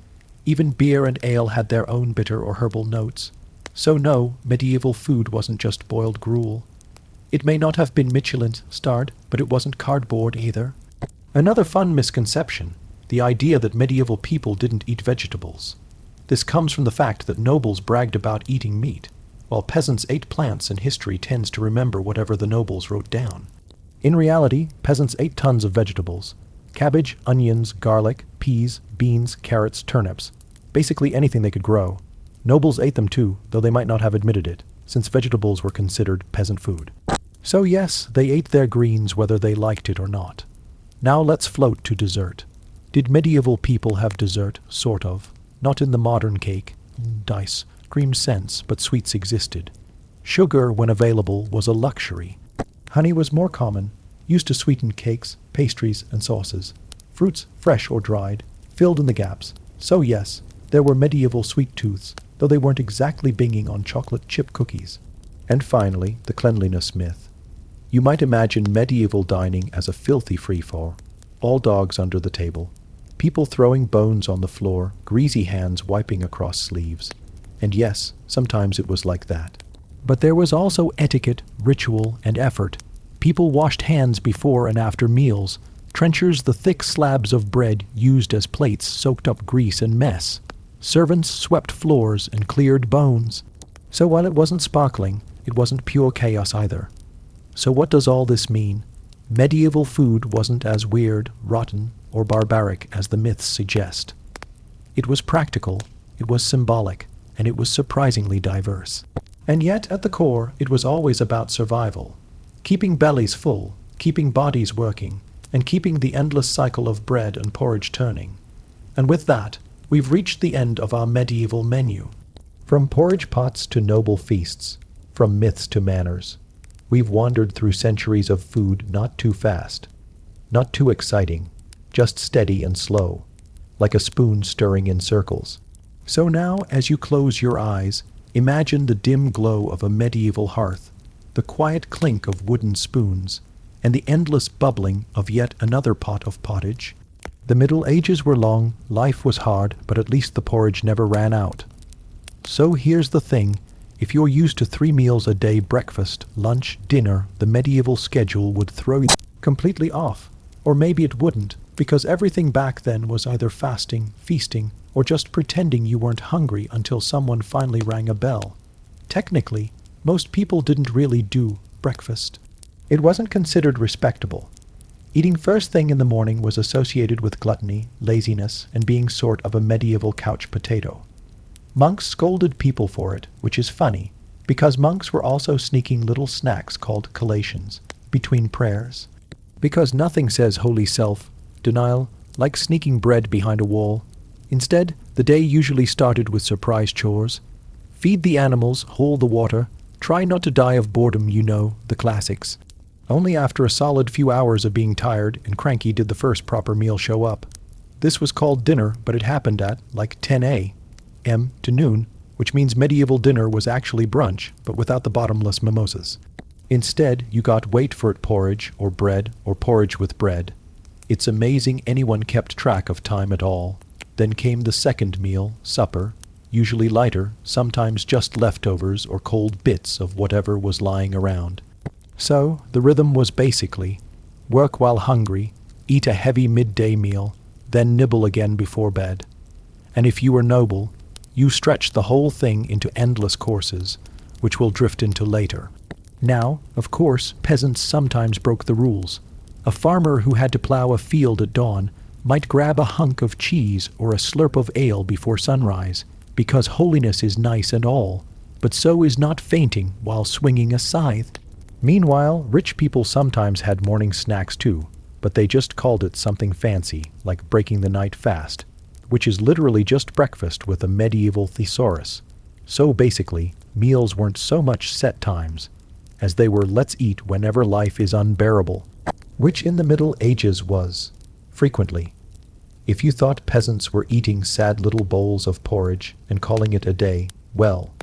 Even beer and ale had their own bitter or herbal notes. So no, medieval food wasn't just boiled gruel. It may not have been Michelin-starred, but it wasn't cardboard either. Another fun misconception, the idea that medieval people didn't eat vegetables. This comes from the fact that nobles bragged about eating meat, while peasants ate plants, and history tends to remember whatever the nobles wrote down. In reality, peasants ate tons of vegetables. Cabbage, onions, garlic, peas, beans, carrots, turnips. Basically anything they could grow. Nobles ate them too, though they might not have admitted it, since vegetables were considered peasant food. So yes, they ate their greens whether they liked it or not. Now let's float to dessert. Did medieval people have dessert? Sort of. Not in the modern cake, dice, cream sense, but sweets existed. Sugar, when available, was a luxury. Honey was more common, used to sweeten cakes, pastries, and sauces. Fruits, fresh or dried, filled in the gaps. So yes, there were medieval sweet tooths, though they weren't exactly binging on chocolate chip cookies. And finally, the cleanliness myth. You might imagine medieval dining as a filthy free-for, all dogs under the table, people throwing bones on the floor, greasy hands wiping across sleeves. And yes, sometimes it was like that. But there was also etiquette, ritual, and effort. People washed hands before and after meals. Trenchers, the thick slabs of bread used as plates, soaked up grease and mess. Servants swept floors and cleared bones. So while it wasn't sparkling, it wasn't pure chaos either. So what does all this mean? Medieval food wasn't as weird, rotten, or barbaric as the myths suggest. It was practical, it was symbolic, and it was surprisingly diverse. And yet, at the core, it was always about survival. Keeping bellies full, keeping bodies working, and keeping the endless cycle of bread and porridge turning. And with that, we've reached the end of our medieval menu. From porridge pots to noble feasts, from myths to manners, we've wandered through centuries of food not too fast, not too exciting, just steady and slow, like a spoon stirring in circles. So now, as you close your eyes, imagine the dim glow of a medieval hearth, the quiet clink of wooden spoons, and the endless bubbling of yet another pot of pottage. The Middle Ages were long, life was hard, but at least the porridge never ran out. So here's the thing, if you're used to 3 meals a day, breakfast, lunch, dinner, the medieval schedule would throw you completely off. Or maybe it wouldn't, because everything back then was either fasting, feasting, or just pretending you weren't hungry until someone finally rang a bell. Technically, most people didn't really do breakfast. It wasn't considered respectable. Eating first thing in the morning was associated with gluttony, laziness, and being sort of a medieval couch potato. Monks scolded people for it, which is funny, because monks were also sneaking little snacks called collations between prayers. Because nothing says holy self-denial like sneaking bread behind a wall. Instead, the day usually started with surprise chores. Feed the animals, haul the water, try not to die of boredom, the classics. Only after a solid few hours of being tired and cranky did the first proper meal show up. This was called dinner, but it happened at, 10 a.m. to noon, which means medieval dinner was actually brunch, but without the bottomless mimosas. Instead, you got wait-for-it porridge, or bread, or porridge with bread. It's amazing anyone kept track of time at all. Then came the second meal, supper, usually lighter, sometimes just leftovers or cold bits of whatever was lying around. So, the rhythm was basically, work while hungry, eat a heavy midday meal, then nibble again before bed. And if you were noble, you stretched the whole thing into endless courses, which we'll drift into later. Now, of course, peasants sometimes broke the rules. A farmer who had to plow a field at dawn might grab a hunk of cheese or a slurp of ale before sunrise, because holiness is nice and all, but so is not fainting while swinging a scythe. Meanwhile, rich people sometimes had morning snacks too, but they just called it something fancy, like breaking the night fast, which is literally just breakfast with a medieval thesaurus. So basically, meals weren't so much set times, as they were let's eat whenever life is unbearable, which in the Middle Ages was, frequently. If you thought peasants were eating sad little bowls of porridge and calling it a day, well,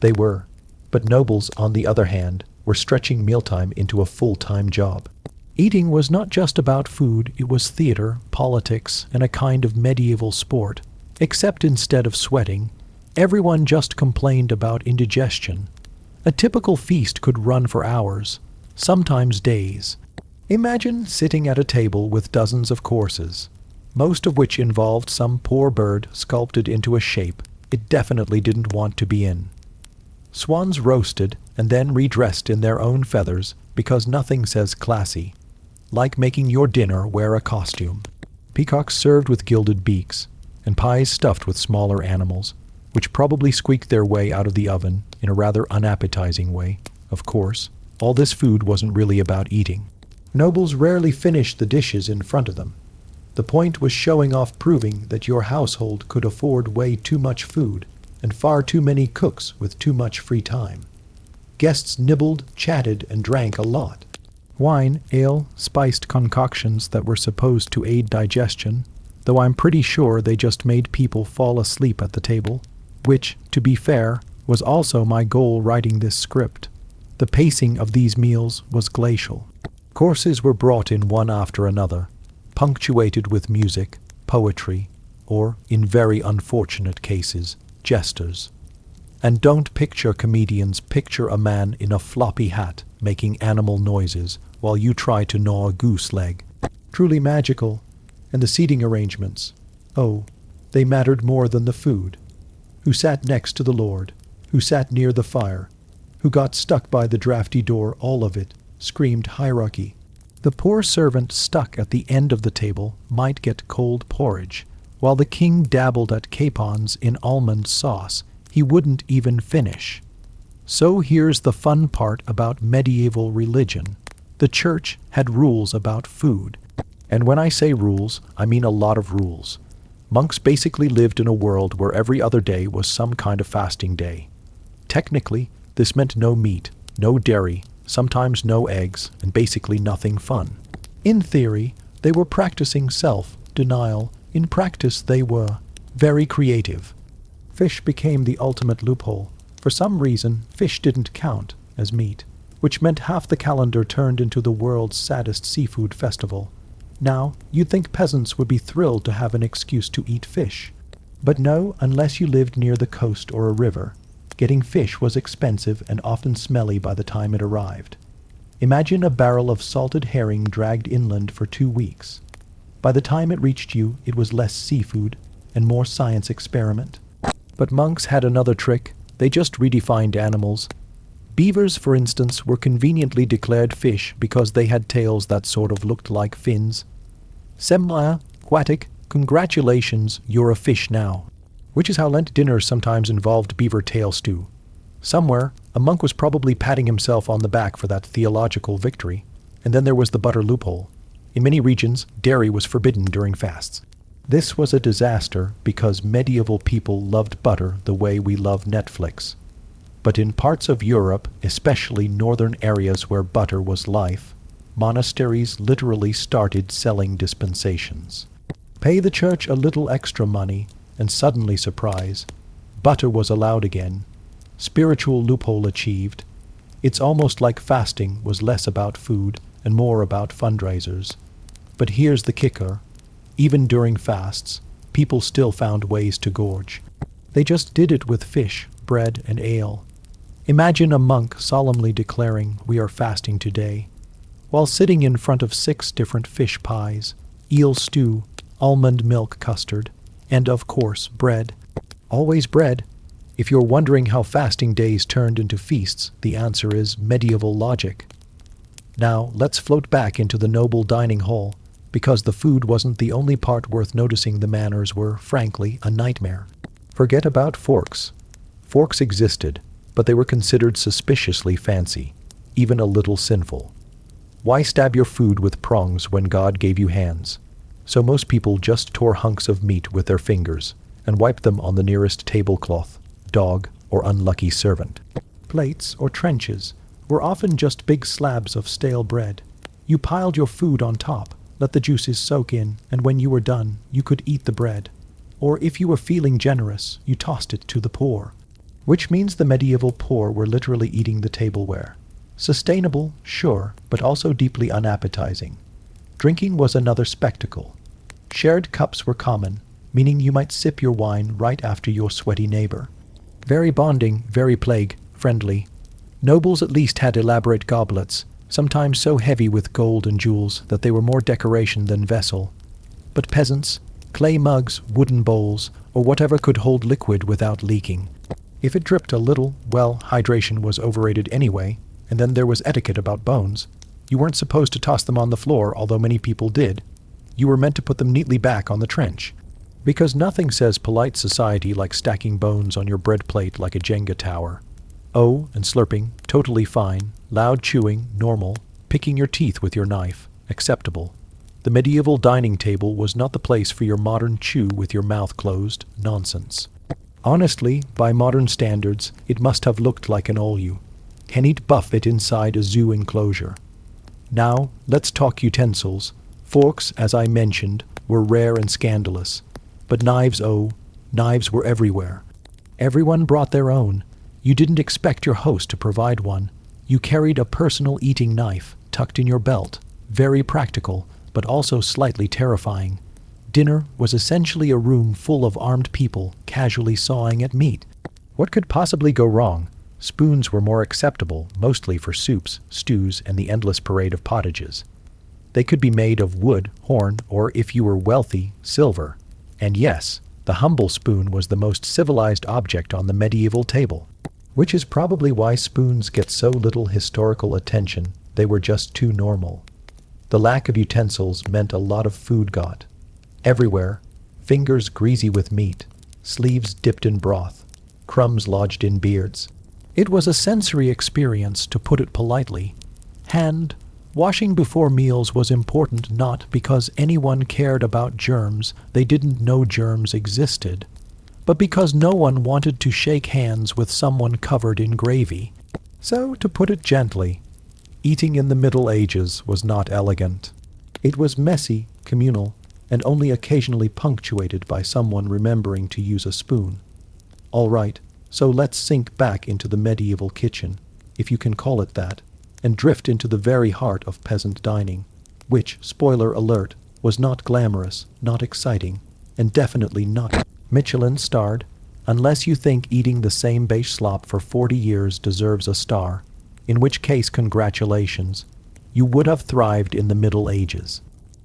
they were. But nobles, on the other hand, were stretching mealtime into a full-time job. Eating was not just about food, it was theater, politics, and a kind of medieval sport. Except instead of sweating, everyone just complained about indigestion. A typical feast could run for hours, sometimes days. Imagine sitting at a table with dozens of courses, most of which involved some poor bird sculpted into a shape it definitely didn't want to be in. Swans roasted and then redressed in their own feathers because nothing says classy, like making your dinner wear a costume. Peacocks served with gilded beaks, and pies stuffed with smaller animals, which probably squeaked their way out of the oven in a rather unappetizing way. Of course, all this food wasn't really about eating. Nobles rarely finished the dishes in front of them. The point was showing off, proving that your household could afford way too much food and far too many cooks with too much free time. Guests nibbled, chatted, and drank a lot. Wine, ale, spiced concoctions that were supposed to aid digestion, though I'm pretty sure they just made people fall asleep at the table, which, to be fair, was also my goal writing this script. The pacing of these meals was glacial. Courses were brought in one after another, punctuated with music, poetry, or, in very unfortunate cases, jesters. And don't picture comedians, picture a man in a floppy hat making animal noises while you try to gnaw a goose leg. Truly magical. And the seating arrangements. Oh, they mattered more than the food. Who sat next to the Lord? Who sat near the fire? Who got stuck by the drafty door? All of it screamed hierarchy. The poor servant stuck at the end of the table might get cold porridge, while the king dabbled at capons in almond sauce he wouldn't even finish. So here's the fun part about medieval religion. The church had rules about food. And when I say rules, I mean a lot of rules. Monks basically lived in a world where every other day was some kind of fasting day. Technically, this meant no meat, no dairy, sometimes no eggs, and basically nothing fun. In theory, they were practicing self-denial. In practice, they were very creative. Fish became the ultimate loophole. For some reason, fish didn't count as meat, which meant half the calendar turned into the world's saddest seafood festival. Now, you'd think peasants would be thrilled to have an excuse to eat fish. But no, unless you lived near the coast or a river. Getting fish was expensive and often smelly by the time it arrived. Imagine a barrel of salted herring dragged inland for 2 weeks. By the time it reached you, it was less seafood and more science experiment. But monks had another trick. They just redefined animals. Beavers, for instance, were conveniently declared fish because they had tails that sort of looked like fins. Semi-aquatic, congratulations, you're a fish now. Which is how Lent dinners sometimes involved beaver tail stew. Somewhere, a monk was probably patting himself on the back for that theological victory. And then there was the butter loophole. In many regions, dairy was forbidden during fasts. This was a disaster because medieval people loved butter the way we love Netflix. But in parts of Europe, especially northern areas where butter was life, monasteries literally started selling dispensations. Pay the church a little extra money, and suddenly, surprise, butter was allowed again. Spiritual loophole achieved. It's almost like fasting was less about food and more about fundraisers. But here's the kicker. Even during fasts, people still found ways to gorge. They just did it with fish, bread, and ale. Imagine a monk solemnly declaring, "We are fasting today," while sitting in front of 6 different fish pies, eel stew, almond milk custard, and of course, bread. Always bread. If you're wondering how fasting days turned into feasts, the answer is medieval logic. Now, let's float back into the noble dining hall. because the food wasn't the only part worth noticing. The manners were, frankly, a nightmare. Forget about forks. Forks existed, but they were considered suspiciously fancy, even a little sinful. Why stab your food with prongs when God gave you hands? So most people just tore hunks of meat with their fingers and wiped them on the nearest tablecloth, dog, or unlucky servant. Plates, or trenches, were often just big slabs of stale bread. You piled your food on top, let the juices soak in, and when you were done, you could eat the bread. Or if you were feeling generous, you tossed it to the poor. Which means the medieval poor were literally eating the tableware. Sustainable, sure, but also deeply unappetizing. Drinking was another spectacle. Shared cups were common, meaning you might sip your wine right after your sweaty neighbor. Very bonding, very plague-friendly. Nobles at least had elaborate goblets, sometimes so heavy with gold and jewels that they were more decoration than vessel. But peasants, clay mugs, wooden bowls, or whatever could hold liquid without leaking. If it dripped a little, well, hydration was overrated anyway, and then there was etiquette about bones. You weren't supposed to toss them on the floor, although many people did. You were meant to put them neatly back on the trench. Because nothing says polite society like stacking bones on your bread plate like a Jenga tower. Oh, and slurping, totally fine. Loud chewing, normal. Picking your teeth with your knife, acceptable. The medieval dining table was not the place for your modern chew with your mouth closed nonsense. Honestly, by modern standards, it must have looked like an all-you-can-eat buffet inside a zoo enclosure. Now, let's talk utensils. Forks, as I mentioned, were rare and scandalous. But knives, oh, knives were everywhere. Everyone brought their own. You didn't expect your host to provide one. You carried a personal eating knife tucked in your belt. Very practical, but also slightly terrifying. Dinner was essentially a room full of armed people casually sawing at meat. What could possibly go wrong? Spoons were more acceptable, mostly for soups, stews, and the endless parade of pottages. They could be made of wood, horn, or, if you were wealthy, silver. And yes, the humble spoon was the most civilized object on the medieval table. Which is probably why spoons get so little historical attention. They were just too normal. The lack of utensils meant a lot of food got everywhere, fingers greasy with meat, sleeves dipped in broth, crumbs lodged in beards. It was a sensory experience, to put it politely. Hand washing before meals was important not because anyone cared about germs, they didn't know germs existed, but because no one wanted to shake hands with someone covered in gravy. So, to put it gently, eating in the Middle Ages was not elegant. It was messy, communal, and only occasionally punctuated by someone remembering to use a spoon. All right, so let's sink back into the medieval kitchen, if you can call it that, and drift into the very heart of peasant dining, which, spoiler alert, was not glamorous, not exciting, and definitely not Michelin-starred, unless you think eating the same beige slop for 40 years deserves a star, in which case congratulations, you would have thrived in the Middle Ages.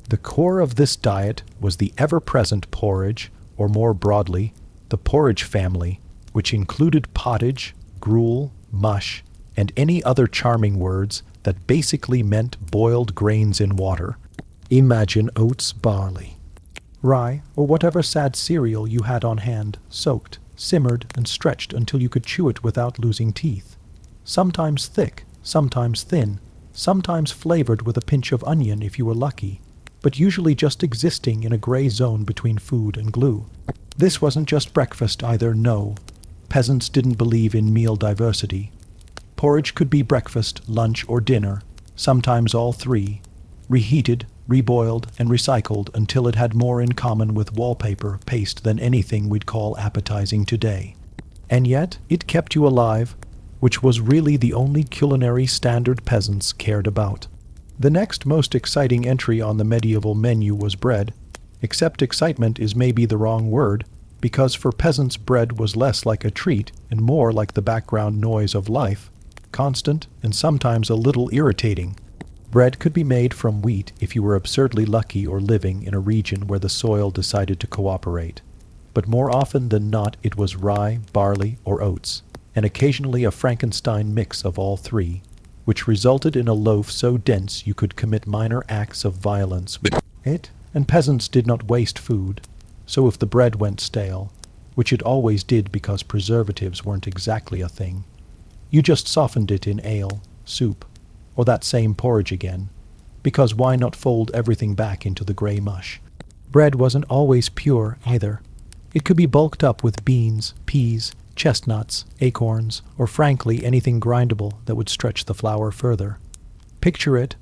The core of this diet was the ever-present porridge, or more broadly, the porridge family, which included pottage, gruel, mush, and any other charming words that basically meant boiled grains in water. Imagine oats, barley, rye, or whatever sad cereal you had on hand, soaked, simmered, and stretched until you could chew it without losing teeth. Sometimes thick, sometimes thin, sometimes flavored with a pinch of onion if you were lucky, but usually just existing in a gray zone between food and glue. This wasn't just breakfast either, no. Peasants didn't believe in meal diversity. Porridge could be breakfast, lunch, or dinner, sometimes all three, reheated, reboiled, and recycled until it had more in common with wallpaper paste than anything we'd call appetizing today. And yet, it kept you alive, which was really the only culinary standard peasants cared about. The next most exciting entry on the medieval menu was bread, except excitement is maybe the wrong word, because for peasants bread was less like a treat and more like the background noise of life, constant and sometimes a little irritating. Bread could be made from wheat if you were absurdly lucky or living in a region where the soil decided to cooperate. But more often than not it was rye, barley, or oats, and occasionally a Frankenstein mix of all three, which resulted in a loaf so dense you could commit minor acts of violence And peasants did not waste food, so if the bread went stale, which it always did because preservatives weren't exactly a thing, you just softened it in ale, soup, or that same porridge again, because why not fold everything back into the grey mush? Bread wasn't always pure either. It could be bulked up with beans, peas, chestnuts, acorns, or frankly anything grindable that would stretch the flour further. Picture it,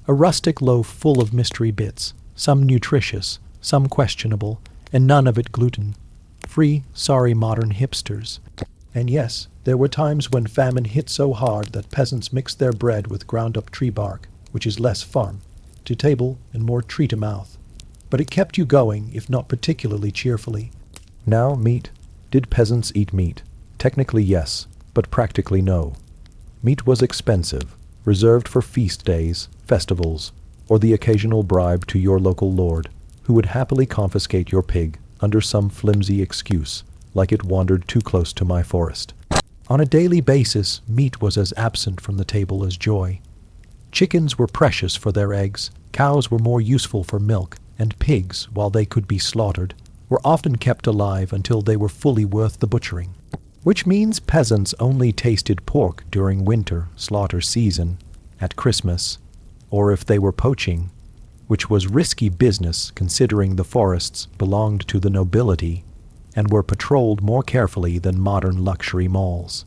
a rustic loaf full of mystery bits, some nutritious, some questionable, and none of it gluten. Free, sorry modern hipsters. And yes, there were times when famine hit so hard that peasants mixed their bread with ground-up tree bark, which is less farm to table and more tree to mouth. But it kept you going, if not particularly cheerfully. Now, meat. Did peasants eat meat? Technically yes, but practically no. Meat was expensive, reserved for feast days, festivals, or the occasional bribe to your local lord, who would happily confiscate your pig under some flimsy excuse, like it wandered too close to my forest. On a daily basis, meat was as absent from the table as joy. Chickens were precious for their eggs, cows were more useful for milk, and pigs, while they could be slaughtered, were often kept alive until they were fully worth the butchering. Which means peasants only tasted pork during winter slaughter season, at Christmas, or if they were poaching, which was risky business considering the forests belonged to the nobility and were patrolled more carefully than modern luxury malls.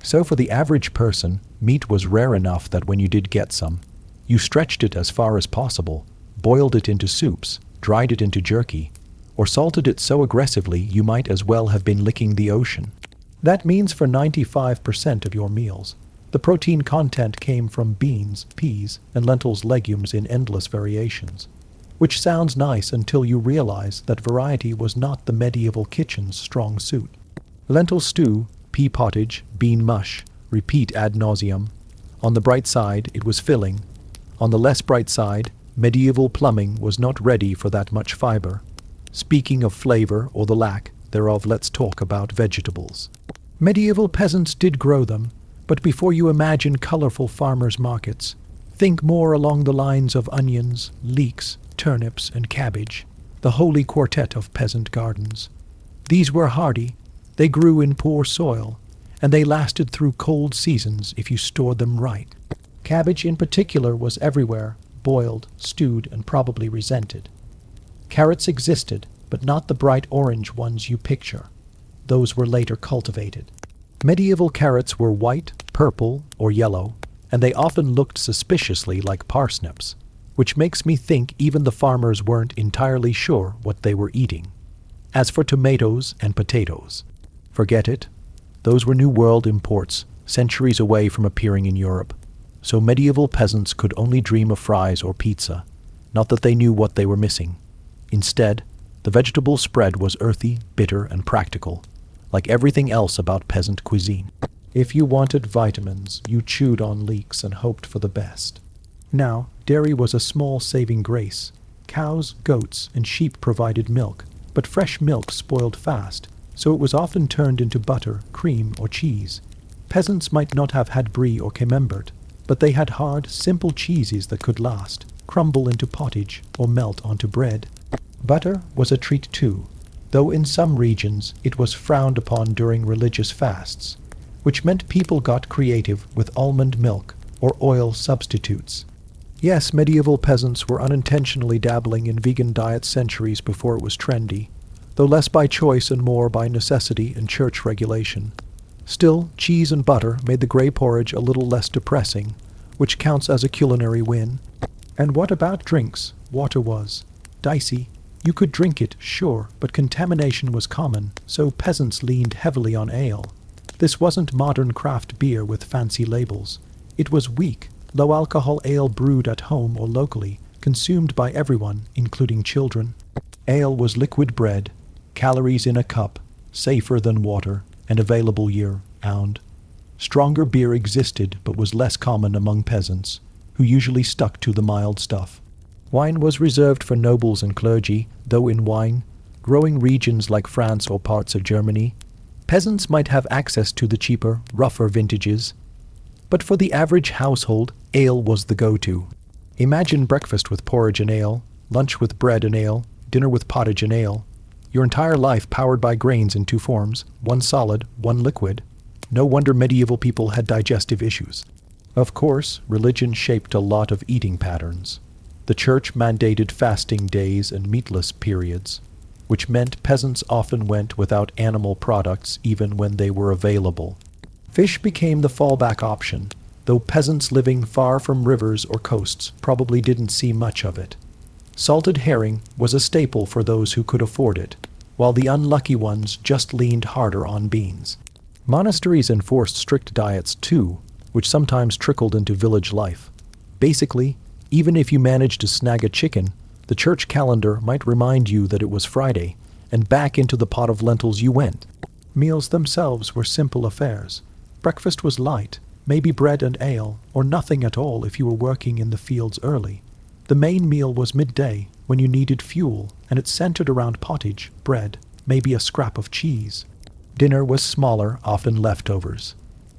So for the average person, meat was rare enough that when you did get some, you stretched it as far as possible, boiled it into soups, dried it into jerky, or salted it so aggressively you might as well have been licking the ocean. That means for 95% of your meals, the protein content came from beans, peas, and lentils legumes in endless variations, which sounds nice until you realize that variety was not the medieval kitchen's strong suit. Lentil stew, pea pottage, bean mush, repeat ad nauseum. On the bright side, it was filling. On the less bright side, medieval plumbing was not ready for that much fiber. Speaking of flavor or the lack thereof, let's talk about vegetables. Medieval peasants did grow them, but before you imagine colorful farmers' markets, think more along the lines of onions, leeks, turnips, and cabbage, the holy quartet of peasant gardens. These were hardy, they grew in poor soil, and they lasted through cold seasons if you stored them right. Cabbage in particular was everywhere, boiled, stewed, and probably resented. Carrots existed, but not the bright orange ones you picture. Those were later cultivated. Medieval carrots were white, purple, or yellow, and they often looked suspiciously like parsnips, which makes me think even the farmers weren't entirely sure what they were eating. As for tomatoes and potatoes, forget it. Those were New World imports, centuries away from appearing in Europe, so medieval peasants could only dream of fries or pizza, not that they knew what they were missing. Instead, the vegetable spread was earthy, bitter, and practical, like everything else about peasant cuisine. If you wanted vitamins, you chewed on leeks and hoped for the best. Now, dairy was a small saving grace. Cows, goats, and sheep provided milk, but fresh milk spoiled fast, so it was often turned into butter, cream, or cheese. Peasants might not have had brie or camembert, but they had hard, simple cheeses that could last, crumble into pottage, or melt onto bread. Butter was a treat too, though in some regions it was frowned upon during religious fasts, which meant people got creative with almond milk or oil substitutes. Yes, medieval peasants were unintentionally dabbling in vegan diets centuries before it was trendy, though less by choice and more by necessity and church regulation. Still, cheese and butter made the grey porridge a little less depressing, which counts as a culinary win. And what about drinks? Water was dicey. You could drink it, sure, but contamination was common, so peasants leaned heavily on ale. This wasn't modern craft beer with fancy labels. It was weak, low-alcohol ale brewed at home or locally, consumed by everyone, including children. Ale was liquid bread, calories in a cup, safer than water, and available year-round. Stronger beer existed, but was less common among peasants, who usually stuck to the mild stuff. Wine was reserved for nobles and clergy, though in wine-growing regions like France or parts of Germany, peasants might have access to the cheaper, rougher vintages. But for the average household, ale was the go-to. Imagine breakfast with porridge and ale, lunch with bread and ale, dinner with pottage and ale. Your entire life powered by grains in two forms, one solid, one liquid. No wonder medieval people had digestive issues. Of course, religion shaped a lot of eating patterns. The church mandated fasting days and meatless periods, which meant peasants often went without animal products even when they were available. Fish became the fallback option, though peasants living far from rivers or coasts probably didn't see much of it. Salted herring was a staple for those who could afford it, while the unlucky ones just leaned harder on beans. Monasteries enforced strict diets too, which sometimes trickled into village life. Basically, even if you managed to snag a chicken, the church calendar might remind you that it was Friday, and back into the pot of lentils you went. Meals themselves were simple affairs. Breakfast was light, maybe bread and ale, or nothing at all if you were working in the fields early. The main meal was midday, when you needed fuel, and it centered around pottage, bread, maybe a scrap of cheese. Dinner was smaller, often leftovers.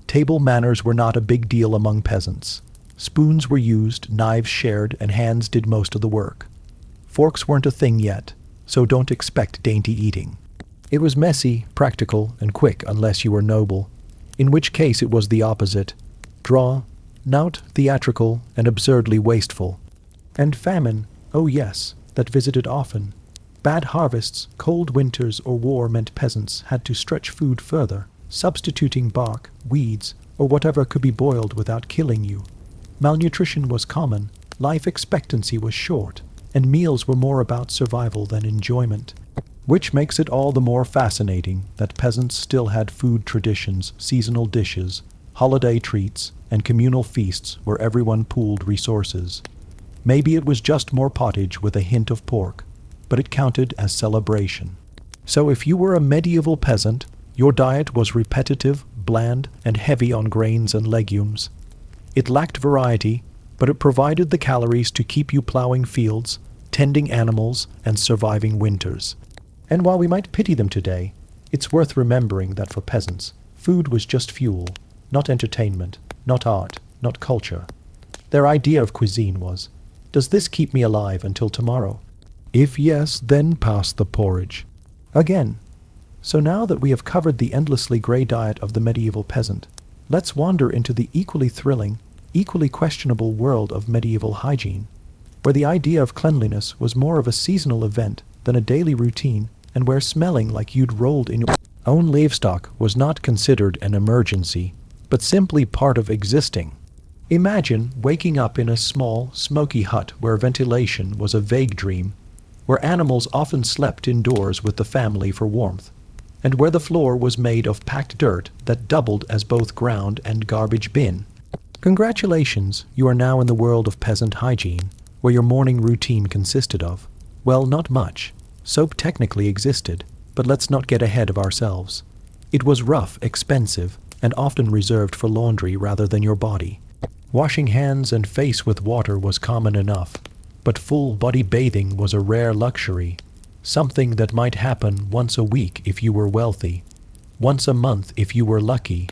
Table manners were not a big deal among peasants. Spoons were used, knives shared, and hands did most of the work. Forks weren't a thing yet, so don't expect dainty eating. It was messy, practical, and quick unless you were noble, in which case it was the opposite. Draw, knout, theatrical, and absurdly wasteful. And famine, oh yes, that visited often. Bad harvests, cold winters, or war meant peasants had to stretch food further, substituting bark, weeds, or whatever could be boiled without killing you. Malnutrition was common, life expectancy was short, and meals were more about survival than enjoyment. Which makes it all the more fascinating that peasants still had food traditions, seasonal dishes, holiday treats, and communal feasts where everyone pooled resources. Maybe it was just more pottage with a hint of pork, but it counted as celebration. So if you were a medieval peasant, your diet was repetitive, bland, and heavy on grains and legumes. It lacked variety, but it provided the calories to keep you plowing fields, tending animals, and surviving winters. And while we might pity them today, it's worth remembering that for peasants, food was just fuel, not entertainment, not art, not culture. Their idea of cuisine was, does this keep me alive until tomorrow? If yes, then pass the porridge. Again. So now that we have covered the endlessly grey diet of the medieval peasant, let's wander into the equally thrilling, equally questionable world of medieval hygiene, where the idea of cleanliness was more of a seasonal event than a daily routine, and where smelling like you'd rolled in your own livestock was not considered an emergency, but simply part of existing. Imagine waking up in a small, smoky hut where ventilation was a vague dream, where animals often slept indoors with the family for warmth, and where the floor was made of packed dirt that doubled as both ground and garbage bin. Congratulations, you are now in the world of peasant hygiene, where your morning routine consisted of, well, not much. Soap technically existed, but let's not get ahead of ourselves. It was rough, expensive, and often reserved for laundry rather than your body. Washing hands and face with water was common enough, but full-body bathing was a rare luxury, something that might happen once a week if you were wealthy, once a month if you were lucky,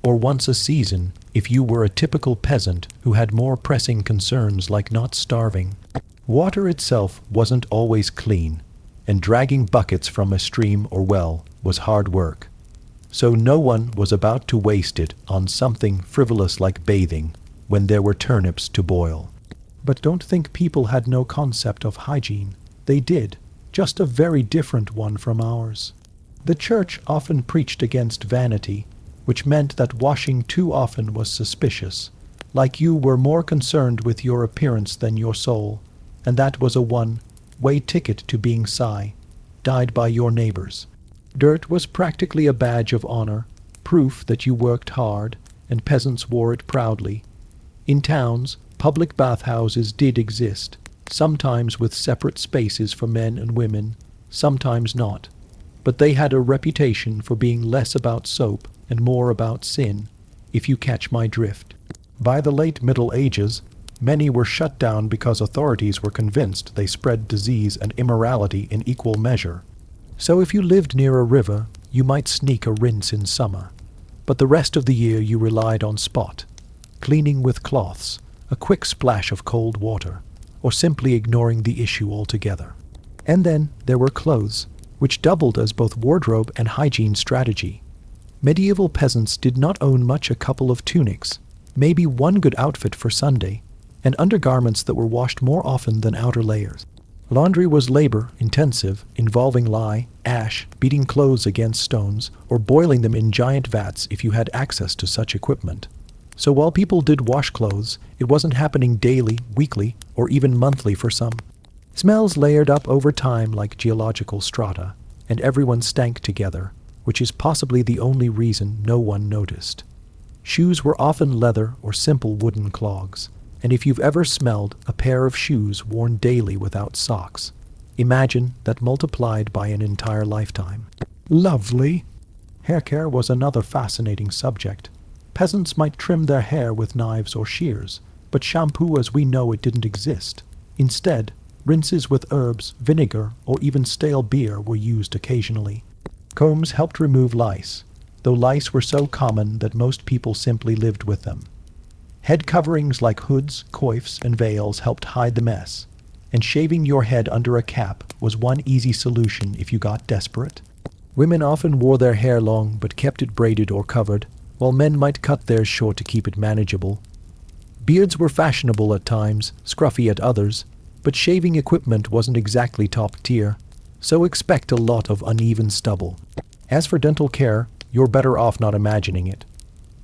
or once a season if you were a typical peasant who had more pressing concerns like not starving. Water itself wasn't always clean, and dragging buckets from a stream or well was hard work. So no one was about to waste it on something frivolous like bathing when there were turnips to boil. But don't think people had no concept of hygiene. They did, just a very different one from ours. The church often preached against vanity, which meant that washing too often was suspicious, like you were more concerned with your appearance than your soul, and that was a one-way ticket to being died by your neighbors. Dirt was practically a badge of honor, proof that you worked hard, and peasants wore it proudly. In towns, public bathhouses did exist, sometimes with separate spaces for men and women, sometimes not, but they had a reputation for being less about soap and more about sin, if you catch my drift. By the late Middle Ages, many were shut down because authorities were convinced they spread disease and immorality in equal measure. So if you lived near a river, you might sneak a rinse in summer, but the rest of the year you relied on spot, cleaning with cloths, a quick splash of cold water, or simply ignoring the issue altogether. And then there were clothes, which doubled as both wardrobe and hygiene strategy. Medieval peasants did not own much. A couple of tunics, maybe one good outfit for Sunday, and undergarments that were washed more often than outer layers. Laundry was labor-intensive, involving lye, ash, beating clothes against stones, or boiling them in giant vats if you had access to such equipment. So while people did wash clothes, it wasn't happening daily, weekly, or even monthly for some. Smells layered up over time like geological strata, and everyone stank together, which is possibly the only reason no one noticed. Shoes were often leather or simple wooden clogs, and if you've ever smelled a pair of shoes worn daily without socks, imagine that multiplied by an entire lifetime. Lovely! Hair care was another fascinating subject. Peasants might trim their hair with knives or shears, but shampoo as we know it didn't exist. Instead, rinses with herbs, vinegar, or even stale beer were used occasionally. Combs helped remove lice, though lice were so common that most people simply lived with them. Head coverings like hoods, coifs, and veils helped hide the mess, and shaving your head under a cap was one easy solution if you got desperate. Women often wore their hair long but kept it braided or covered, while men might cut theirs short to keep it manageable. Beards were fashionable at times, scruffy at others, but shaving equipment wasn't exactly top tier, so expect a lot of uneven stubble. As for dental care, you're better off not imagining it.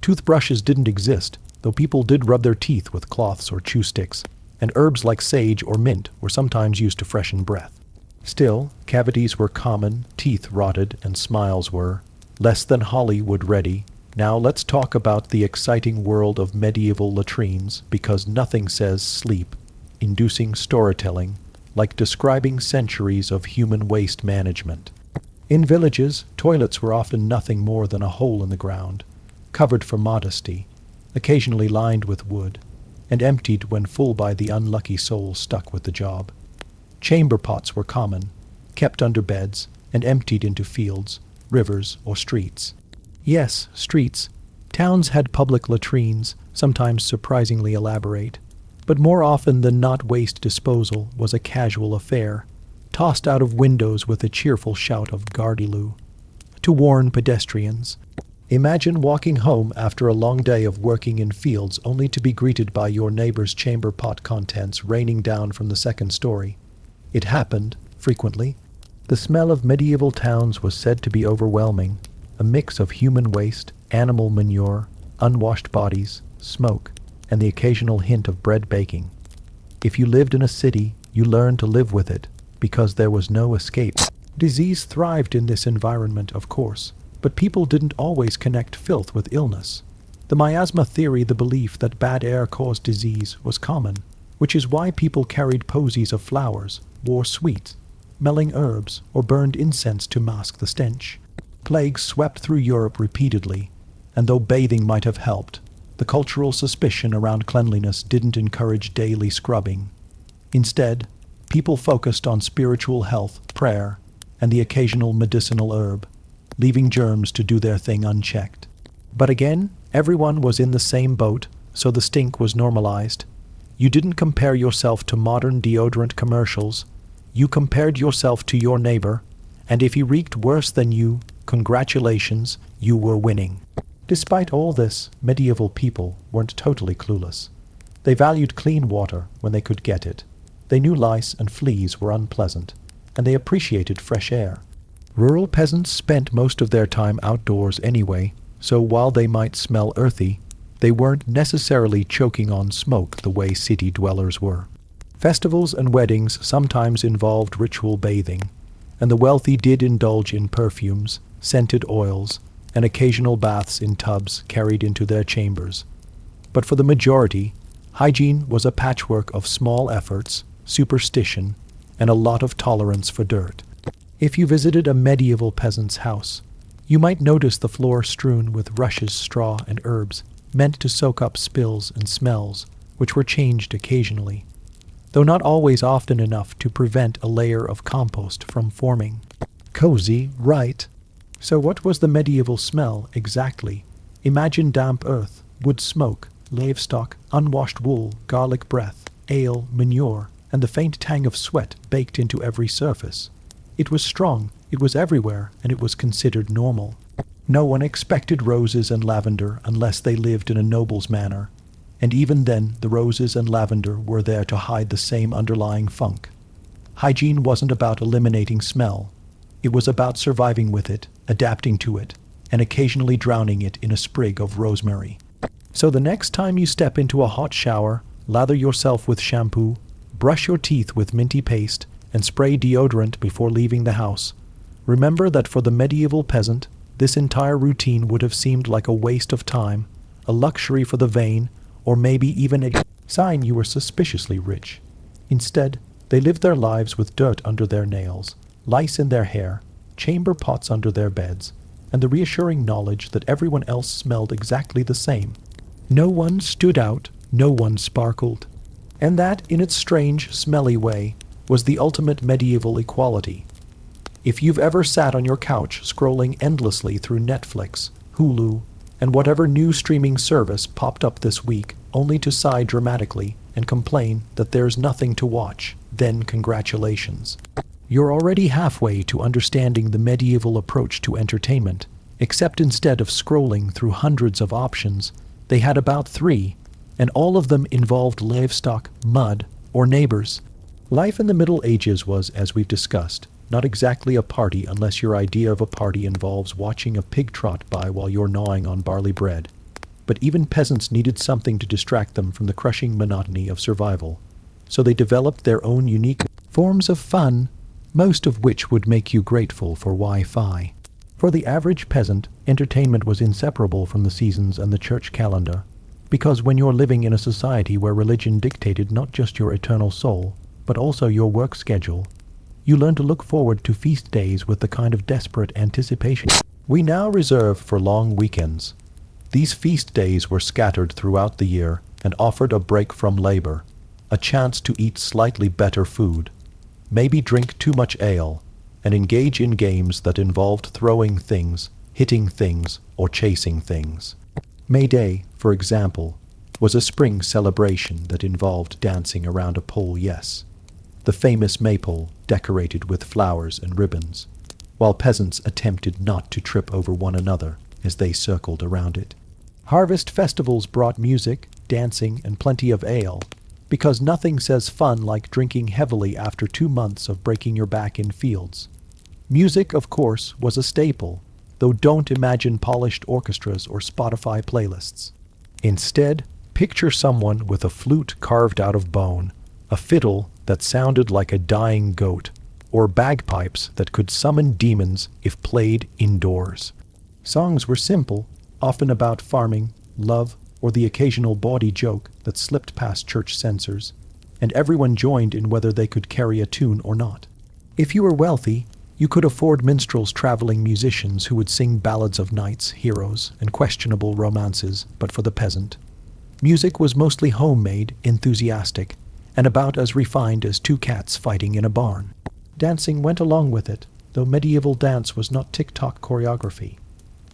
Toothbrushes didn't exist, though people did rub their teeth with cloths or chew sticks, and herbs like sage or mint were sometimes used to freshen breath. Still, cavities were common, teeth rotted, and smiles were less than Hollywood ready. Now let's talk about the exciting world of medieval latrines, because nothing says sleep-inducing storytelling like describing centuries of human waste management. In villages, toilets were often nothing more than a hole in the ground, covered for modesty, occasionally lined with wood, and emptied when full by the unlucky soul stuck with the job. Chamber pots were common, kept under beds, and emptied into fields, rivers, or streets. Yes, streets. Towns had public latrines, sometimes surprisingly elaborate, but more often than not waste disposal was a casual affair, tossed out of windows with a cheerful shout of "Gardyloo" to warn pedestrians. Imagine walking home after a long day of working in fields only to be greeted by your neighbor's chamber pot contents raining down from the second story. It happened, frequently. The smell of medieval towns was said to be overwhelming, a mix of human waste, animal manure, unwashed bodies, smoke, and the occasional hint of bread baking. If you lived in a city, you learned to live with it, because there was no escape. Disease thrived in this environment, of course, but people didn't always connect filth with illness. The miasma theory, the belief that bad air caused disease, was common, which is why people carried posies of flowers, wore sweets, smelling herbs, or burned incense to mask the stench. Plagues swept through Europe repeatedly, and though bathing might have helped, the cultural suspicion around cleanliness didn't encourage daily scrubbing. Instead, people focused on spiritual health, prayer, and the occasional medicinal herb, leaving germs to do their thing unchecked. But again, everyone was in the same boat, so the stink was normalized. You didn't compare yourself to modern deodorant commercials. You compared yourself to your neighbor, and if he reeked worse than you, congratulations, you were winning. Despite all this, medieval people weren't totally clueless. They valued clean water when they could get it. They knew lice and fleas were unpleasant, and they appreciated fresh air. Rural peasants spent most of their time outdoors anyway, so while they might smell earthy, they weren't necessarily choking on smoke the way city dwellers were. Festivals and weddings sometimes involved ritual bathing, and the wealthy did indulge in perfumes, scented oils, and occasional baths in tubs carried into their chambers. But for the majority, hygiene was a patchwork of small efforts, superstition, and a lot of tolerance for dirt. If you visited a medieval peasant's house, you might notice the floor strewn with rushes, straw, and herbs, meant to soak up spills and smells, which were changed occasionally, though not always often enough to prevent a layer of compost from forming. Cozy, right? So what was the medieval smell exactly? Imagine damp earth, wood smoke, livestock, unwashed wool, garlic breath, ale, manure, and the faint tang of sweat baked into every surface. It was strong, it was everywhere, and it was considered normal. No one expected roses and lavender unless they lived in a noble's manor, and even then the roses and lavender were there to hide the same underlying funk. Hygiene wasn't about eliminating smell. It was about surviving with it, adapting to it, and occasionally drowning it in a sprig of rosemary. So the next time you step into a hot shower, lather yourself with shampoo, brush your teeth with minty paste, and spray deodorant before leaving the house. Remember that for the medieval peasant, this entire routine would have seemed like a waste of time, a luxury for the vain, or maybe even a sign you were suspiciously rich. Instead, they lived their lives with dirt under their nails, lice in their hair, chamber pots under their beds, and the reassuring knowledge that everyone else smelled exactly the same. No one stood out, no one sparkled. And that, in its strange, smelly way, was the ultimate medieval equality. If you've ever sat on your couch scrolling endlessly through Netflix, Hulu, and whatever new streaming service popped up this week, only to sigh dramatically and complain that there's nothing to watch, then congratulations. You're already halfway to understanding the medieval approach to entertainment, except instead of scrolling through hundreds of options, they had about 3, and all of them involved livestock, mud, or neighbors. Life in the Middle Ages was, as we've discussed, not exactly a party unless your idea of a party involves watching a pig trot by while you're gnawing on barley bread. But even peasants needed something to distract them from the crushing monotony of survival. So they developed their own unique forms of fun, most of which would make you grateful for Wi-Fi. For the average peasant, entertainment was inseparable from the seasons and the church calendar, because when you're living in a society where religion dictated not just your eternal soul, but also your work schedule, you learn to look forward to feast days with the kind of desperate anticipation we now reserve for long weekends. These feast days were scattered throughout the year and offered a break from labor, a chance to eat slightly better food, maybe drink too much ale, and engage in games that involved throwing things, hitting things, or chasing things. May Day, for example, was a spring celebration that involved dancing around a pole, yes, the famous maypole decorated with flowers and ribbons, while peasants attempted not to trip over one another as they circled around it. Harvest festivals brought music, dancing, and plenty of ale, because nothing says fun like drinking heavily after 2 months of breaking your back in fields. Music, of course, was a staple, though don't imagine polished orchestras or Spotify playlists. Instead, picture someone with a flute carved out of bone, a fiddle that sounded like a dying goat, or bagpipes that could summon demons if played indoors. Songs were simple, often about farming, love, or the occasional bawdy joke that slipped past church censors, and everyone joined in whether they could carry a tune or not. If you were wealthy, you could afford minstrels, traveling musicians who would sing ballads of knights, heroes, and questionable romances, but for the peasant, music was mostly homemade, enthusiastic, and about as refined as 2 cats fighting in a barn. Dancing went along with it, though medieval dance was not TikTok choreography.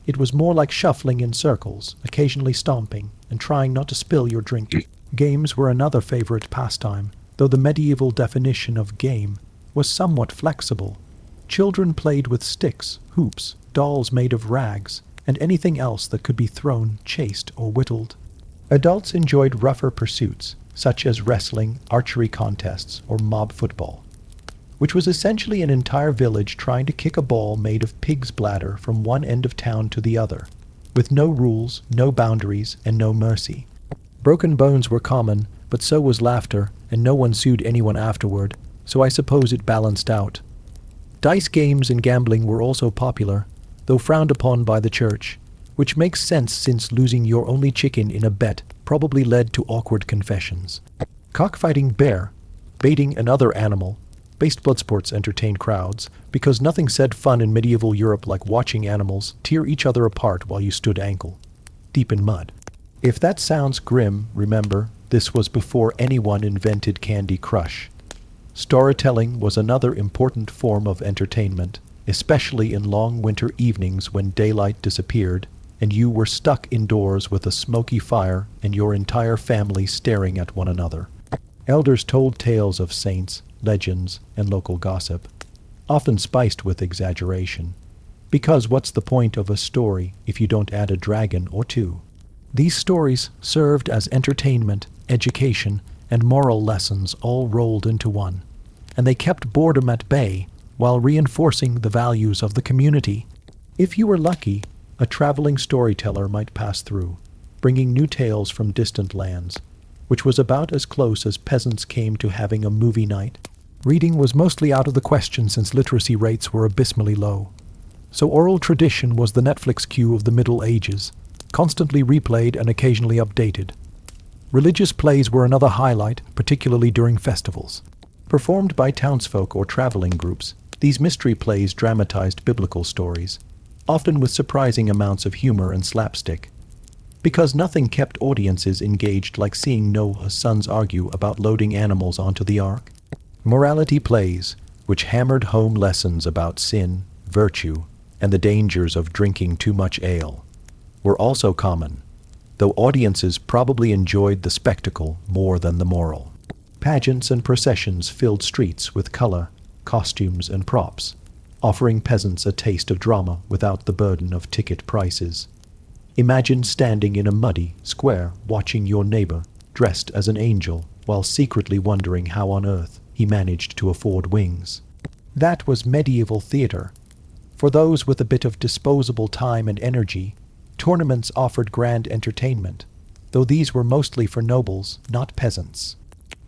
It was more like shuffling in circles, occasionally stomping, and trying not to spill your drink. Games were another favorite pastime, though the medieval definition of game was somewhat flexible. Children played with sticks, hoops, dolls made of rags, and anything else that could be thrown, chased, or whittled. Adults enjoyed rougher pursuits, such as wrestling, archery contests, or mob football, which was essentially an entire village trying to kick a ball made of pig's bladder from one end of town to the other, with no rules, no boundaries, and no mercy. Broken bones were common, but so was laughter, and no one sued anyone afterward, so I suppose it balanced out. Dice games and gambling were also popular, though frowned upon by the church, which makes sense since losing your only chicken in a bet probably led to awkward confessions. Cockfighting bear, baiting another animal, based blood sports entertained crowds, because nothing said fun in medieval Europe like watching animals tear each other apart while you stood ankle deep in mud. If that sounds grim, remember, this was before anyone invented Candy Crush. Storytelling was another important form of entertainment, especially in long winter evenings when daylight disappeared and you were stuck indoors with a smoky fire and your entire family staring at one another. Elders told tales of saints, legends, and local gossip, often spiced with exaggeration. Because what's the point of a story if you don't add a dragon or two? These stories served as entertainment, education, and moral lessons all rolled into one, and they kept boredom at bay while reinforcing the values of the community. If you were lucky, a traveling storyteller might pass through, bringing new tales from distant lands, which was about as close as peasants came to having a movie night. Reading was mostly out of the question since literacy rates were abysmally low. So oral tradition was the Netflix queue of the Middle Ages, constantly replayed and occasionally updated. Religious plays were another highlight, particularly during festivals. Performed by townsfolk or traveling groups, these mystery plays dramatized biblical stories, often with surprising amounts of humor and slapstick. Because nothing kept audiences engaged like seeing Noah's sons argue about loading animals onto the ark. Morality plays, which hammered home lessons about sin, virtue, and the dangers of drinking too much ale, were also common, though audiences probably enjoyed the spectacle more than the moral. Pageants and processions filled streets with color, costumes, and props, offering peasants a taste of drama without the burden of ticket prices. Imagine standing in a muddy square watching your neighbor dressed as an angel while secretly wondering how on earth he managed to afford wings. That was medieval theater. For those with a bit of disposable time and energy, tournaments offered grand entertainment, though these were mostly for nobles, not peasants.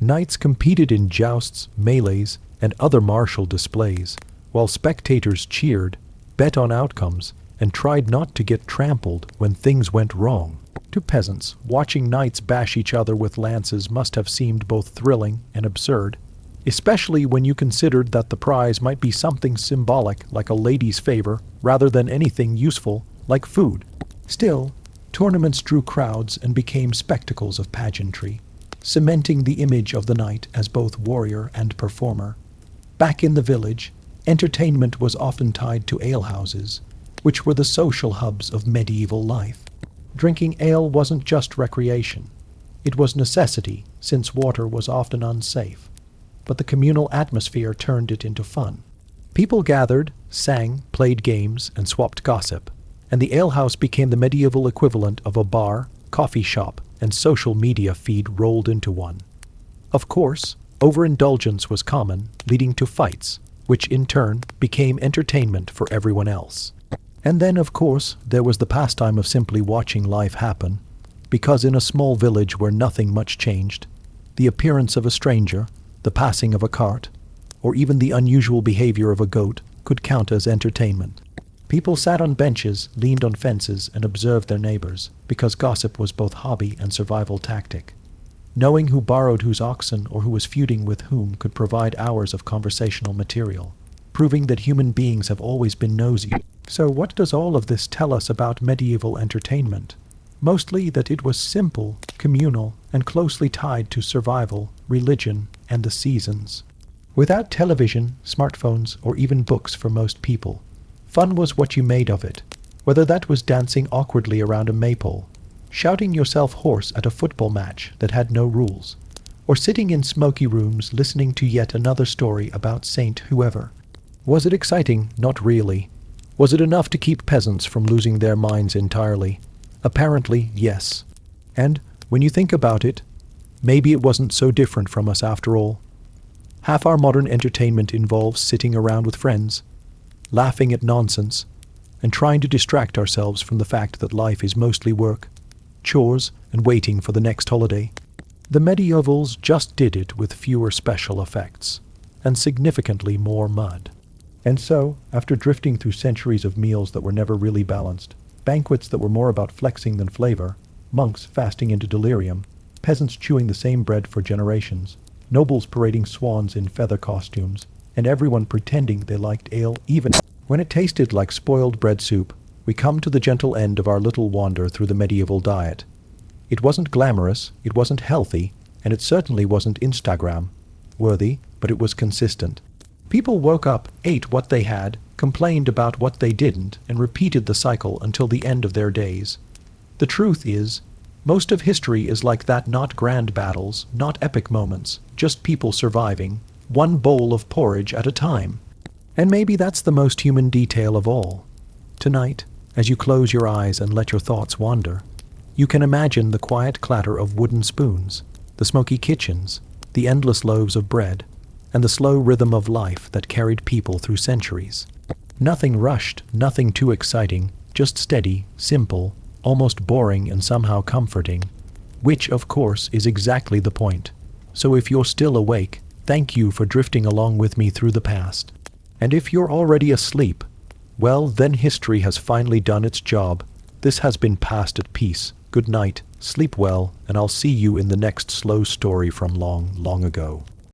Knights competed in jousts, melees, and other martial displays, while spectators cheered, bet on outcomes, and tried not to get trampled when things went wrong. To peasants, watching knights bash each other with lances must have seemed both thrilling and absurd, especially when you considered that the prize might be something symbolic like a lady's favor rather than anything useful like food. Still, tournaments drew crowds and became spectacles of pageantry, cementing the image of the knight as both warrior and performer. Back in the village, entertainment was often tied to alehouses, which were the social hubs of medieval life. Drinking ale wasn't just recreation. It was necessity, since water was often unsafe. But the communal atmosphere turned it into fun. People gathered, sang, played games, and swapped gossip, and the alehouse became the medieval equivalent of a bar, coffee shop, and social media feed rolled into one. Of course, overindulgence was common, leading to fights, which in turn became entertainment for everyone else. And then, of course, there was the pastime of simply watching life happen, because in a small village where nothing much changed, the appearance of a stranger, the passing of a cart, or even the unusual behavior of a goat could count as entertainment. People sat on benches, leaned on fences, and observed their neighbors, because gossip was both hobby and survival tactic. Knowing who borrowed whose oxen or who was feuding with whom could provide hours of conversational material, proving that human beings have always been nosy. So what does all of this tell us about medieval entertainment? Mostly that it was simple, communal, and closely tied to survival, religion, and the seasons. Without television, smartphones, or even books for most people, fun was what you made of it, whether that was dancing awkwardly around a maypole, shouting yourself hoarse at a football match that had no rules, or sitting in smoky rooms listening to yet another story about Saint whoever. Was it exciting? Not really. Was it enough to keep peasants from losing their minds entirely? Apparently, yes. And, when you think about it, maybe it wasn't so different from us after all. Half our modern entertainment involves sitting around with friends, laughing at nonsense, and trying to distract ourselves from the fact that life is mostly work, chores, and waiting for the next holiday. The medievals just did it with fewer special effects, and significantly more mud. And so, after drifting through centuries of meals that were never really balanced, banquets that were more about flexing than flavor, monks fasting into delirium, peasants chewing the same bread for generations, nobles parading swans in feather costumes, and everyone pretending they liked ale even when it tasted like spoiled bread soup, we come to the gentle end of our little wander through the medieval diet. It wasn't glamorous, it wasn't healthy, and it certainly wasn't Instagram-worthy, but it was consistent. People woke up, ate what they had, complained about what they didn't, and repeated the cycle until the end of their days. The truth is, Most of history is like that, not grand battles, not epic moments, just people surviving, one bowl of porridge at a time. And maybe that's the most human detail of all. Tonight, as you close your eyes and let your thoughts wander, you can imagine the quiet clatter of wooden spoons, the smoky kitchens, the endless loaves of bread, and the slow rhythm of life that carried people through centuries. Nothing rushed, nothing too exciting, just steady, simple, almost boring and somehow comforting, which, of course, is exactly the point. So if you're still awake, thank you for drifting along with me through the past. And if you're already asleep, well, then history has finally done its job. This has been Past at Peace. Good night, sleep well, and I'll see you in the next slow story from long, long ago.